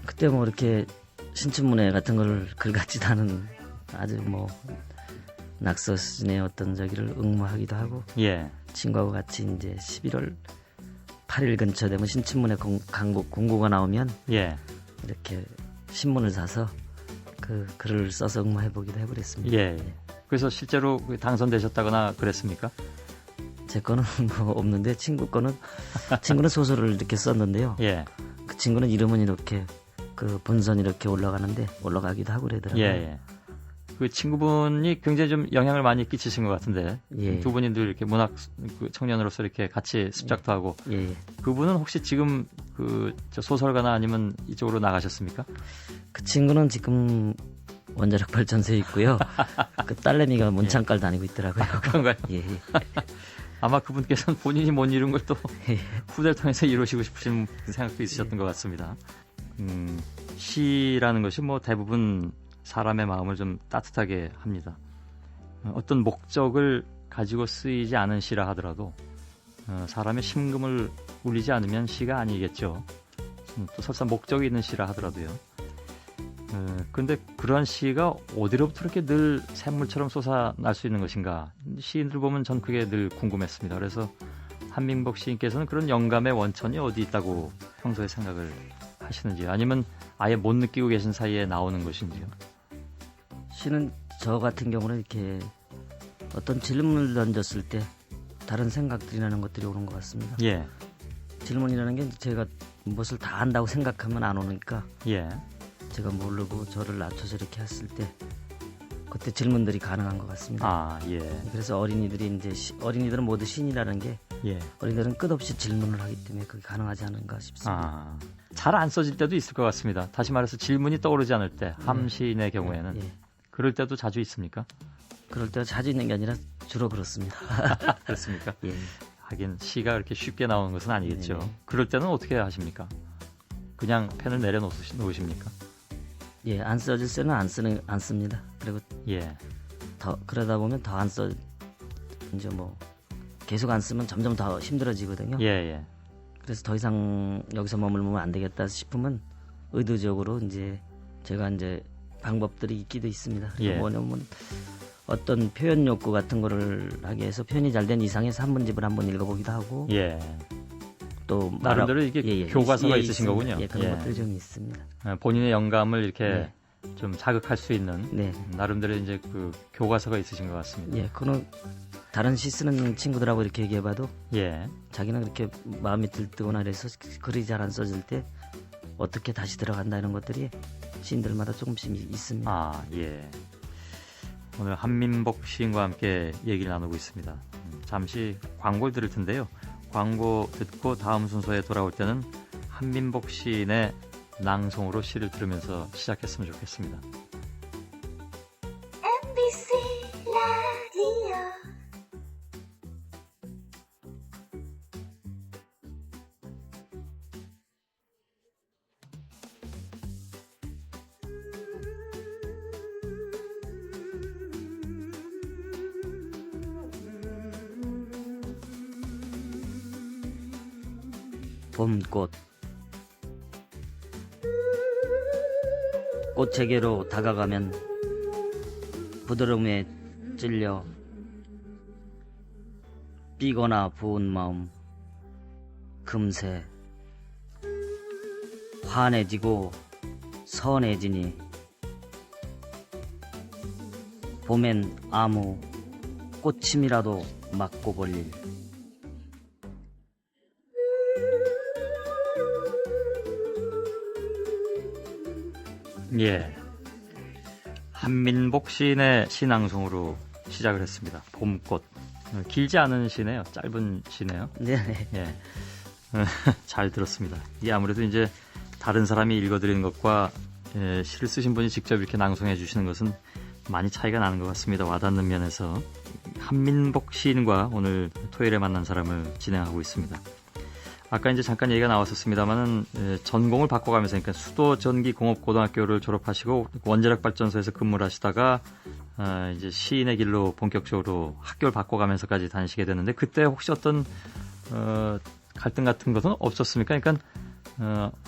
그때 뭐 이렇게 신춘문예 같은 걸 글 같지도 않은 아주 뭐 낙서 수준의 어떤 저기를 응모하기도 하고 친구하고 같이 이제 11월 8일 근처 되면 신춘문예 공고가 나오면 이렇게 신문을 사서 그 글을 써서 응모해보기도 해버렸습니다. 그래서 실제로 당선되셨다거나 그랬습니까? 제 거는 뭐 없는데 친구는 소설을 이렇게 썼는데요. 그 친구는 이름은 이렇게 그 본선 이렇게 올라가기도 하고 그러더라고요. 그 친구분이 굉장히 좀 영향을 많이 끼치신 것 같은데 두 분이 늘 이렇게 문학 청년으로서 이렇게 같이 습작도 하고 그분은 혹시 지금 저 소설가나 아니면 이쪽으로 나가셨습니까? 그 친구는 지금 원자력 발전소에 있고요. 그 딸내미가 문창가를 다니고 있더라고요. 그런가요? 아마 그분께서는 본인이 못 이룬 걸 또 후대를 통해서 이루시고 싶으신 생각도 있으셨던 것 같습니다. 시라는 것이 뭐 대부분 사람의 마음을 좀 따뜻하게 합니다. 어떤 목적을 가지고 쓰이지 않은 시라 하더라도 사람의 심금을 울리지 않으면 시가 아니겠죠. 또 설사 목적이 있는 시라 하더라도요. 근데 그런 시가 어디로부터 이렇게 늘 샘물처럼 솟아날 수 있는 것인가? 시인들 보면 전 그게 늘 궁금했습니다. 그래서 한민복 시인께서는 그런 영감의 원천이 어디 있다고 평소에 생각을 하시는지요? 아니면 아예 못 느끼고 계신 사이에 나오는 것인지요? 시는 저 같은 경우는 이렇게 어떤 질문을 던졌을 때 다른 생각들이 나는 것들이 오는 것 같습니다. 질문이라는 게 제가 무엇을 다 안다고 생각하면 안 오니까 예. 제가 모르고 저를 낮춰서 이렇게 했을 때 그때 질문들이 가능한 것 같습니다. 아, 예. 그래서 어린이들이 이제 어린이들은 모두 신이라는 게 예. 어린이들은 끝없이 질문을 하기 때문에 그게 가능하지 않은가 싶습니다. 아, 잘 안 써질 때도 있을 것 같습니다. 다시 말해서 질문이 떠오르지 않을 때, 함시인의 경우에는. 예. 그럴 때도 자주 있습니까? 그럴 때가 자주 있는 게 아니라 주로 그렇습니다. 그렇습니까? 예. 하긴 시가 그렇게 쉽게 나오는 것은 아니겠죠. 네네. 그럴 때는 어떻게 하십니까? 그냥 펜을 내려놓으십니까? 예, 안 써질 때는 안 씁니다. 그리고 예. 더 그러다 보면 더 안 써 이제 뭐 계속 안 쓰면 점점 더 힘들어지거든요. 예, 예. 그래서 더 이상 여기서 머물면 안 되겠다 싶으면 의도적으로 이제 제가 이제 방법들이 있기도 있습니다. 예. 뭐냐면 어떤 표현 욕구 같은 거를 하기 위해서 표현이 잘 된 이상의 산문집을 한번 읽어보기도 하고 예. 또 나름대로 이게 교과서가 있으신 있습니다. 거군요. 예, 그런 예. 것들이 좀 있습니다. 본인의 영감을 이렇게 좀 자극할 수 있는 네. 나름대로 이제 그 교과서가 있으신 것 같습니다. 예, 그는 다른 시 쓰는 친구들하고 이렇게 얘기해봐도 예. 자기는 그렇게 마음이 들뜨거나 그래서 글이 잘 안 써질 때 어떻게 다시 들어간다 이런 것들이 시인들마다 조금씩 있습니다. 아, 예. 오늘 한민복 시인과 함께 얘기를 나누고 있습니다. 잠시 광고를 들을 텐데요. 광고 듣고 다음 순서에 돌아올 때는 한민복 시인의 낭송으로 시를 들으면서 시작했으면 좋겠습니다. MBC 라디오 봄꽃 꽃에게로 다가가면 부드러움에 찔려 삐거나 부은 마음 금세 환해지고 선해지니 봄엔 아무 꽃임이라도 맞고 볼일 예. 한민복 시인의 시낭송으로 시작을 했습니다. 봄꽃. 길지 않은 시네요. 짧은 시네요. 네. 예. 잘 들었습니다. 이게 아무래도 이제 다른 사람이 읽어드리는 것과 시를 쓰신 분이 직접 이렇게 낭송해 주시는 것은 많이 차이가 나는 것 같습니다. 와닿는 면에서. 한민복 시인과 오늘 토요일에 만난 사람을 진행하고 있습니다. 아까 이제 잠깐 얘기가 나왔었습니다만은 전공을 바꿔가면서 그러니까 수도전기공업고등학교를 졸업하시고 원자력 발전소에서 근무를 하시다가 이제 시인의 길로 본격적으로 학교를 바꿔가면서까지 다니시게 됐는데 그때 혹시 어떤 갈등 같은 것은 없었습니까? 그러니까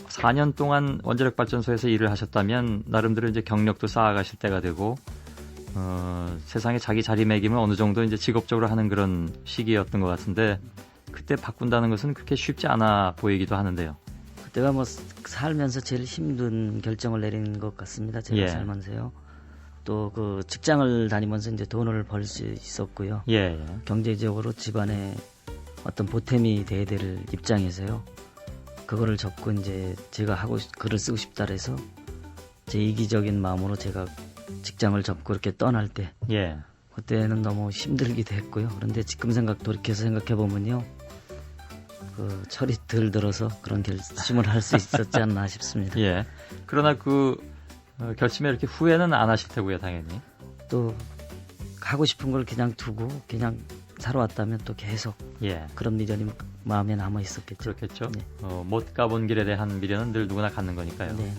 4년 동안 원자력 발전소에서 일을 하셨다면 나름대로 이제 경력도 쌓아가실 때가 되고 세상에 자기 자리매김을 어느 정도 이제 직업적으로 하는 그런 시기였던 것 같은데. 그때 바꾼다는 것은 그렇게 쉽지 않아 보이기도 하는데요. 그때가 뭐 살면서 제일 힘든 결정을 내린 것 같습니다. 제가 예. 살면서요. 또 그 직장을 다니면서 이제 돈을 벌 수 있었고요. 예. 경제적으로 집안에 어떤 보탬이 돼야 될 입장에서요. 그거를 접고 이제 제가 글을 쓰고 싶다 해서 제 이기적인 마음으로 제가 직장을 접고 이렇게 떠날 때 예. 그때는 너무 힘들기도 했고요. 그런데 지금 돌이켜서 생각해 보면요. 그 철이 덜 들어서 그런 결심을 할 수 있었지 않나 싶습니다. 예. 그러나 그 결심에 이렇게 후회는 안 하실 테고요, 당연히. 또 하고 싶은 걸 그냥 두고 그냥 살아왔다면 또 계속 그런 미련이 마음에 남아 있었겠죠. 그렇겠죠. 네. 못 가본 길에 대한 미련은 늘 누구나 갖는 거니까요. 네.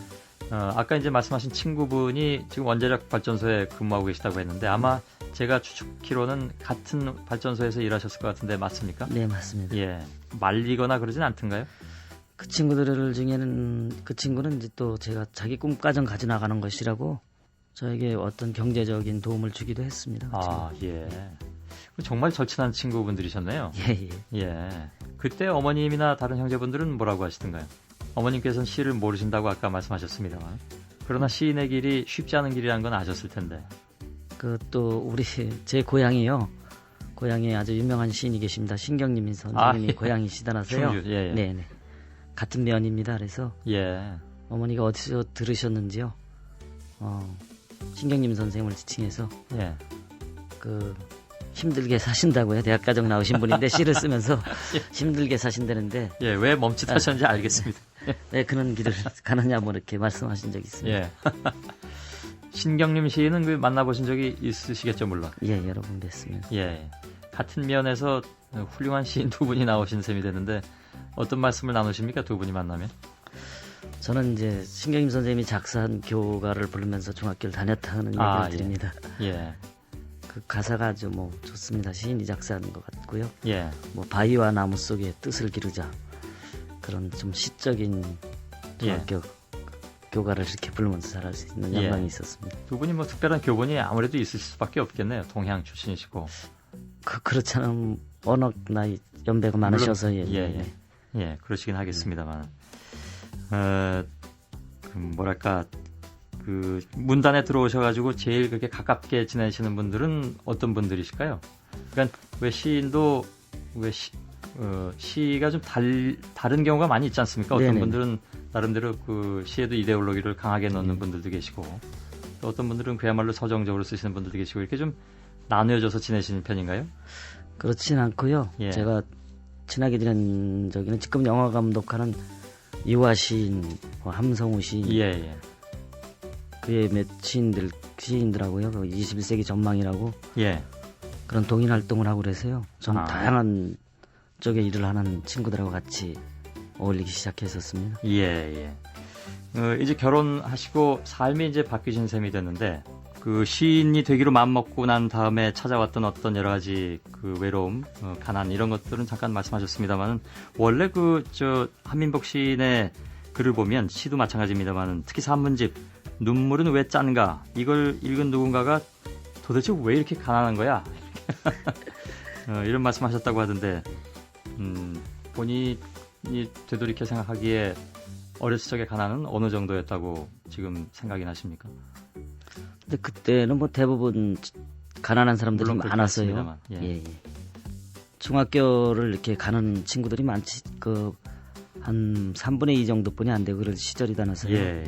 아까 이제 말씀하신 친구분이 지금 원자력 발전소에 근무하고 계시다고 했는데 아마 제가 추측키로는 같은 발전소에서 일하셨을 것 같은데 맞습니까? 네, 맞습니다. 예. 말리거나 그러진 않던가요? 그 친구들 중에는 그 친구는 이제 또 제가 자기 꿈까지 가져나가는 것이라고 저에게 어떤 경제적인 도움을 주기도 했습니다. 그 아, 예. 정말 절친한 친구분들이셨네요. 예. 예. 그때 어머님이나 다른 형제분들은 뭐라고 하시던가요? 어머님께서는 시를 모르신다고 아까 말씀하셨습니다만 그러나 시인의 길이 쉽지 않은 길이라는 건 아셨을 텐데. 그 또 제 고향이요. 고향에 아주 유명한 시인이 계십니다. 신경림 선생님이 예. 고향이시다라서요. 충주, 예. 네네. 같은 면입니다. 그래서 예. 어머니가 어디서 들으셨는지요? 신경림 선생님을 지칭해서 예. 그 힘들게 사신다고요. 대학가정 나오신 분인데 시를 쓰면서 힘들게 사신다는데 예, 왜 멈칫하셨는지 알겠습니다. 왜 그런 길을 가느냐 뭐 이렇게 말씀하신 적이 있습니다. 예. 신경림 시인은 그 만나보신 적이 있으시겠죠, 물론. 예, 여러 번 뵀습니다. 예. 같은 면에서 훌륭한 시인 두 분이 나오신 셈이 되는데 어떤 말씀을 나누십니까, 두 분이 만나면? 저는 이제 신경림 선생님이 작사한 교가를 부르면서 중학교를 다녔다는 얘기를 드립니다. 예. 그 가사가 아주 뭐 좋습니다. 시인이 작사한 것 같고요. 예. 뭐 바위와 나무 속에 뜻을 기르자 그런 좀 시적인 중학교 교가를 이렇게 부르면서 잘할 수 있는 영광이 있었습니다. 두 분이 뭐 특별한 교본이 아무래도 있을 수밖에 없겠네요. 동향 출신이시고. 그렇잖아요. 워낙 나이 연배가 많으셔서 예, 그러시긴 하겠습니다만. 뭐랄까 그 문단에 들어오셔가지고 제일 그렇게 가깝게 지내시는 분들은 어떤 분들이실까요? 그러니까 왜 시인도 시가 좀 다른 경우가 많이 있지 않습니까? 어떤 분들은 나름대로 그 시에도 이데올로기를 강하게 넣는 분들도 계시고, 또 어떤 분들은 그야말로 서정적으로 쓰시는 분들도 계시고, 이렇게 좀 나뉘어져서 지내시는 편인가요? 그렇진 않고요. 제가 친하게 지낸 적에는 지금 영화 감독하는 이화 시인, 함성우 시인, 그의 몇 시인들하고요. 21세기 전망이라고 그런 동인 활동을 하고 그래서요. 좀 다양한 쪽에 일을 하는 친구들하고 같이 어울리기 시작했었습니다. 예. 이제 결혼하시고 삶이 이제 바뀌신 셈이 됐는데, 그 시인이 되기로 마음먹고 난 다음에 찾아왔던 어떤 여러 가지 그 외로움, 가난 이런 것들은 잠깐 말씀하셨습니다만, 원래 한민복 시인의 글을 보면 시도 마찬가지입니다만, 특히 산문집 눈물은 왜 짠가, 이걸 읽은 누군가가 도대체 왜 이렇게 가난한 거야? 이런 말씀하셨다고 하던데, 본인이 되돌이켜 생각하기에 어렸을 적의 가난은 어느 정도였다고 지금 생각이 나십니까? 근데 그때는 뭐 대부분 가난한 사람들이 많았어요. 중학교를 이렇게 가는 친구들이 많지, 한 3분의 2 정도뿐이 안 되고 그럴 시절이다 나서요.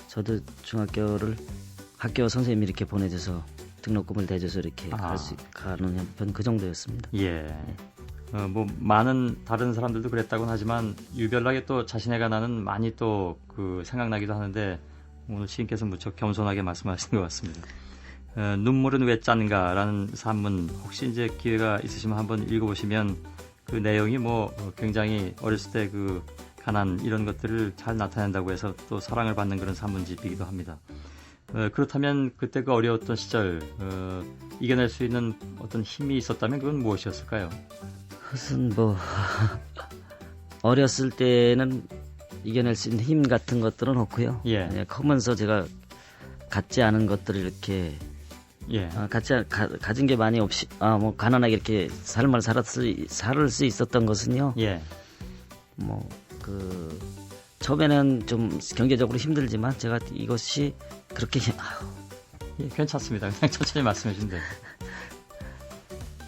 저도 중학교를 학교 선생님이 이렇게 보내줘서 등록금을 대줘서 이렇게 가는 형편 그 정도였습니다. 뭐 많은 다른 사람들도 그랬다고는 하지만 유별나게 또 자신의 가난은 많이 또 그 생각나기도 하는데, 오늘 시인께서 무척 겸손하게 말씀하시는 것 같습니다. 눈물은 왜 짠가라는 산문, 혹시 이제 기회가 있으시면 한번 읽어보시면 그 내용이 뭐 굉장히 어렸을 때 그 가난 이런 것들을 잘 나타낸다고 해서 또 사랑을 받는 그런 산문집이기도 합니다. 그렇다면 그때 그 어려웠던 시절 이겨낼 수 있는 어떤 힘이 있었다면 그건 무엇이었을까요? 그것은 뭐 어렸을 때는 이겨낼 수 있는 힘 같은 것들은 없고요. 커면서 제가 갖지 않은 것들을 이렇게 가진 게 많이 없이 뭐 가난하게 이렇게 삶을 살 수 있었던 것은요. 뭐 처음에는 좀 경제적으로 힘들지만 제가 이것이 그렇게 괜찮습니다. 그냥 천천히 말씀해 주신데.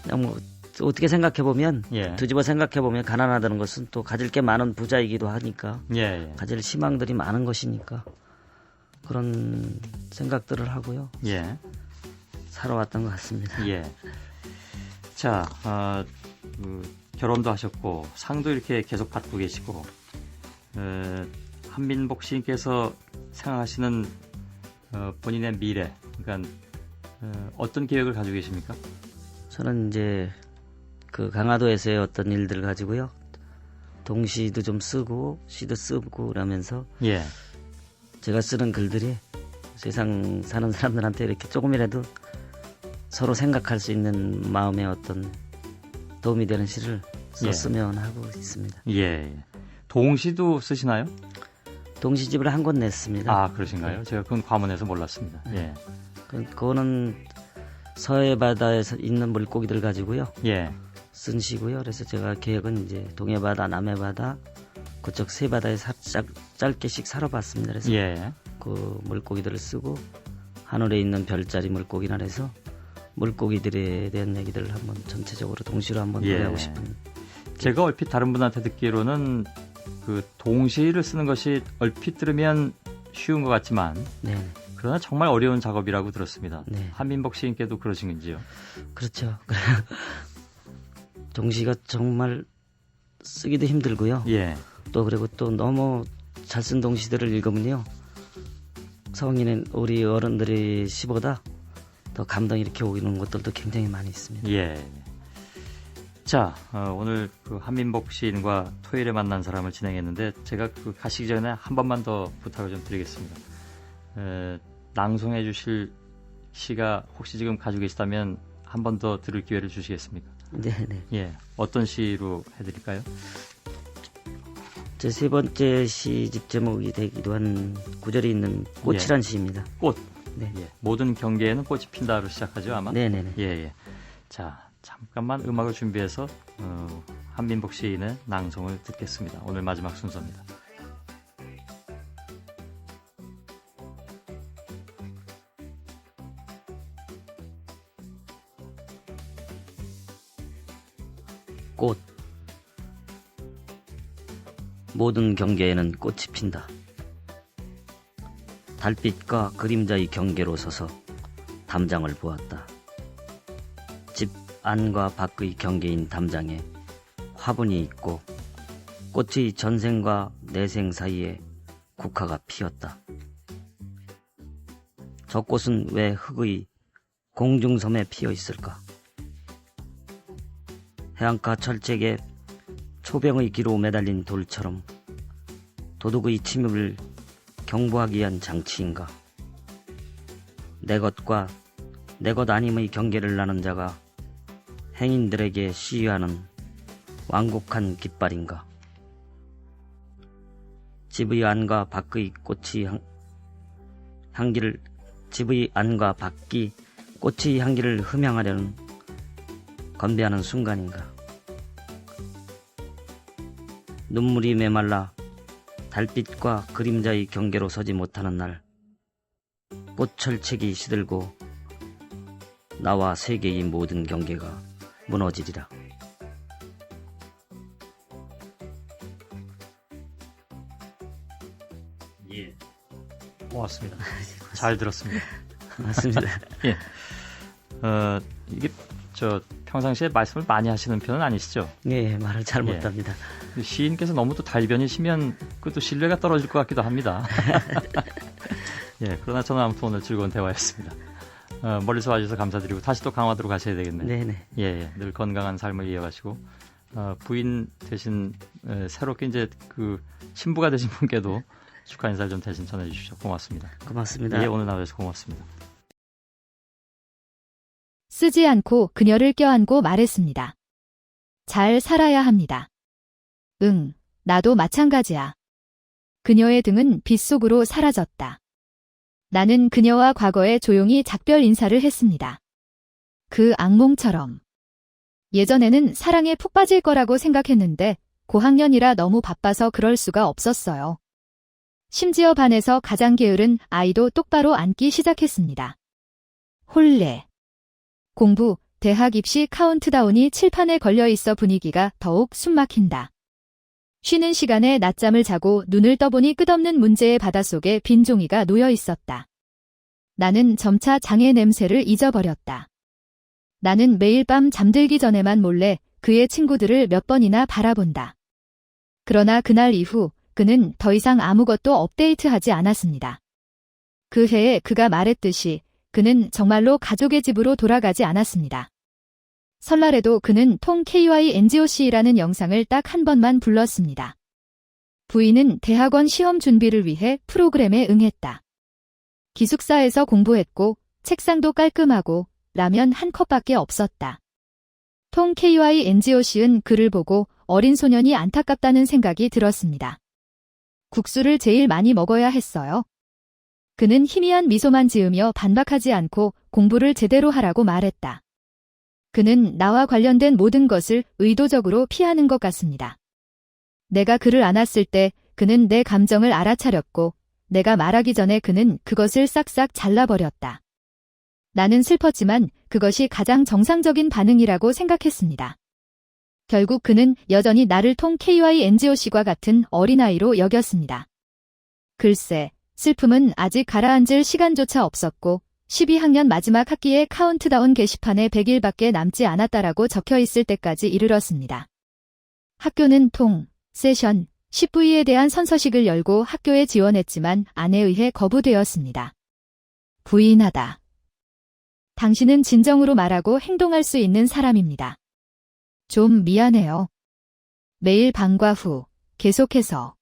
그냥 뭐 어떻게 생각해보면 뒤집어 생각해보면 가난하다는 것은 또 가질 게 많은 부자이기도 하니까 가질 희망들이 많은 것이니까 그런 생각들을 하고요. 살아왔던 것 같습니다. 자, 결혼도 하셨고 상도 이렇게 계속 받고 계시고, 한민복 시인께서 생각하시는 본인의 미래, 그러니까 어떤 계획을 가지고 계십니까? 저는 이제 그 강화도에서의 어떤 일들을 가지고요. 동시도 좀 쓰고 시도 쓰고 그러면서 제가 쓰는 글들이 세상 사는 사람들한테 이렇게 조금이라도 서로 생각할 수 있는 마음의 어떤 도움이 되는 시를 썼으면 하고 있습니다. 동시도 쓰시나요? 동시집을 한 권 냈습니다. 그러신가요? 제가 그건 과문해서 몰랐습니다. 그거는 서해 바다에서 있는 물고기들 가지고요. 쓴 시고요. 그래서 제가 계획은 이제 동해 바다, 남해 바다, 그쪽 세 바다에 짧게씩 살아봤습니다. 그래서 그 물고기들을 쓰고 하늘에 있는 별자리 물고기나 해서 물고기들에 대한 얘기들을 한번 전체적으로 동시로 한번 노래하고 싶은. 제가 얼핏 다른 분한테 듣기로는 그 동시를 쓰는 것이 얼핏 들으면 쉬운 것 같지만 네. 그러나 정말 어려운 작업이라고 들었습니다. 네. 한민복 시인께도 그러신 건지요? 그렇죠. 동시가 정말 쓰기도 힘들고요. 예. 또 그리고 또 너무 잘 쓴 동시들을 읽으면요. 성인인 우리 어른들이 시보다 더 감동이 이렇게 오는 것들도 굉장히 많이 있습니다. 예. 자, 오늘 그 한민복 시인과 토요일에 만난 사람을 진행했는데 제가 그 가시기 전에 한 번만 더 부탁을 좀 드리겠습니다. 낭송해 주실 시가 혹시 지금 가지고 계시다면 한 번 더 들을 기회를 주시겠습니까? 네. 예. 어떤 시로 해드릴까요? 제 세 번째 시집 제목이 되기도 한 구절이 있는 꽃이란 시입니다. 꽃. 네. 예. 모든 경계에는 꽃이 핀다로 시작하죠, 아마? 네네네. 예. 자, 잠깐만 음악을 준비해서 한민복 시인의 낭송을 듣겠습니다. 오늘 마지막 순서입니다. 꽃. 모든 경계에는 꽃이 핀다. 달빛과 그림자의 경계로 서서 담장을 보았다. 집 안과 밖의 경계인 담장에 화분이 있고 꽃의 전생과 내생 사이에 국화가 피었다. 저 꽃은 왜 흙의 공중섬에 피어 있을까? 해안가 철책에 초병의 기로 매달린 돌처럼 도둑의 침입을 경보하기 위한 장치인가? 내 것과 내 것 아님의 경계를 나눈 자가 행인들에게 시위하는 완곡한 깃발인가? 집의 안과 밖의 집의 안과 밖이 꽃의 향기를 흠양하려는 건배하는 순간인가? 눈물이 메말라 달빛과 그림자의 경계로 서지 못하는 날, 꽃철책이 시들고 나와 세계의 모든 경계가 무너지리라. 예. 고맙습니다. 잘 들었습니다. 맞습니다. 예. 이게 평상시에 말씀을 많이 하시는 편은 아니시죠? 예, 말을 잘 못합니다. 시인께서 너무 또 달변이시면 그것도 신뢰가 떨어질 것 같기도 합니다. 예, 그러나 저는 아무튼 오늘 즐거운 대화였습니다. 멀리서 와주셔서 감사드리고 다시 또 강화도로 가셔야 되겠네요. 네네. 예, 늘 건강한 삶을 이어가시고 부인 대신 새롭게 이제 그 신부가 되신 분께도 축하 인사를 좀 대신 전해주십시오. 고맙습니다. 고맙습니다. 예, 오늘 나와주셔서 고맙습니다. 쓰지 않고 그녀를 껴안고 말했습니다. 잘 살아야 합니다. 응, 나도 마찬가지야. 그녀의 등은 빛 속으로 사라졌다. 나는 그녀와 과거에 조용히 작별 인사를 했습니다. 그 악몽처럼. 예전에는 사랑에 푹 빠질 거라고 생각했는데 고학년이라 너무 바빠서 그럴 수가 없었어요. 심지어 반에서 가장 게으른 아이도 똑바로 앉기 시작했습니다. 홀레. 공부, 대학 입시 카운트다운이 칠판에 걸려 있어 분위기가 더욱 숨막힌다. 쉬는 시간에 낮잠을 자고 눈을 떠보니 끝없는 문제의 바닷속에 빈 종이가 놓여 있었다. 나는 점차 장애 냄새를 잊어버렸다. 나는 매일 밤 잠들기 전에만 몰래 그의 친구들을 몇 번이나 바라본다. 그러나 그날 이후 그는 더 이상 아무것도 업데이트하지 않았습니다. 그 해에 그가 말했듯이 그는 정말로 가족의 집으로 돌아가지 않았습니다. 설날에도 그는 통 KYNGOC라는 영상을 딱 한 번만 불렀습니다. 부인은 대학원 시험 준비를 위해 프로그램에 응했다. 기숙사에서 공부했고 책상도 깔끔하고 라면 한 컵밖에 없었다. 통 KYNGOC은 그를 보고 어린 소년이 안타깝다는 생각이 들었습니다. 국수를 제일 많이 먹어야 했어요. 그는 희미한 미소만 지으며 반박하지 않고 공부를 제대로 하라고 말했다. 그는 나와 관련된 모든 것을 의도적으로 피하는 것 같습니다. 내가 그를 안았을 때 그는 내 감정을 알아차렸고 내가 말하기 전에 그는 그것을 싹싹 잘라버렸다. 나는 슬펐지만 그것이 가장 정상적인 반응이라고 생각했습니다. 결국 그는 여전히 나를 통 KYNGOC과 같은 어린아이로 여겼습니다. 글쎄, 슬픔은 아직 가라앉을 시간조차 없었고 12학년 마지막 학기의 카운트다운 게시판에 100일밖에 남지 않았다라고 적혀 있을 때까지 이르렀습니다. 학교는 통, 세션, 10V에 대한 선서식을 열고 학교에 지원했지만 안에 의해 거부되었습니다. 부인하다. 당신은 진정으로 말하고 행동할 수 있는 사람입니다. 좀 미안해요. 매일 방과 후 계속해서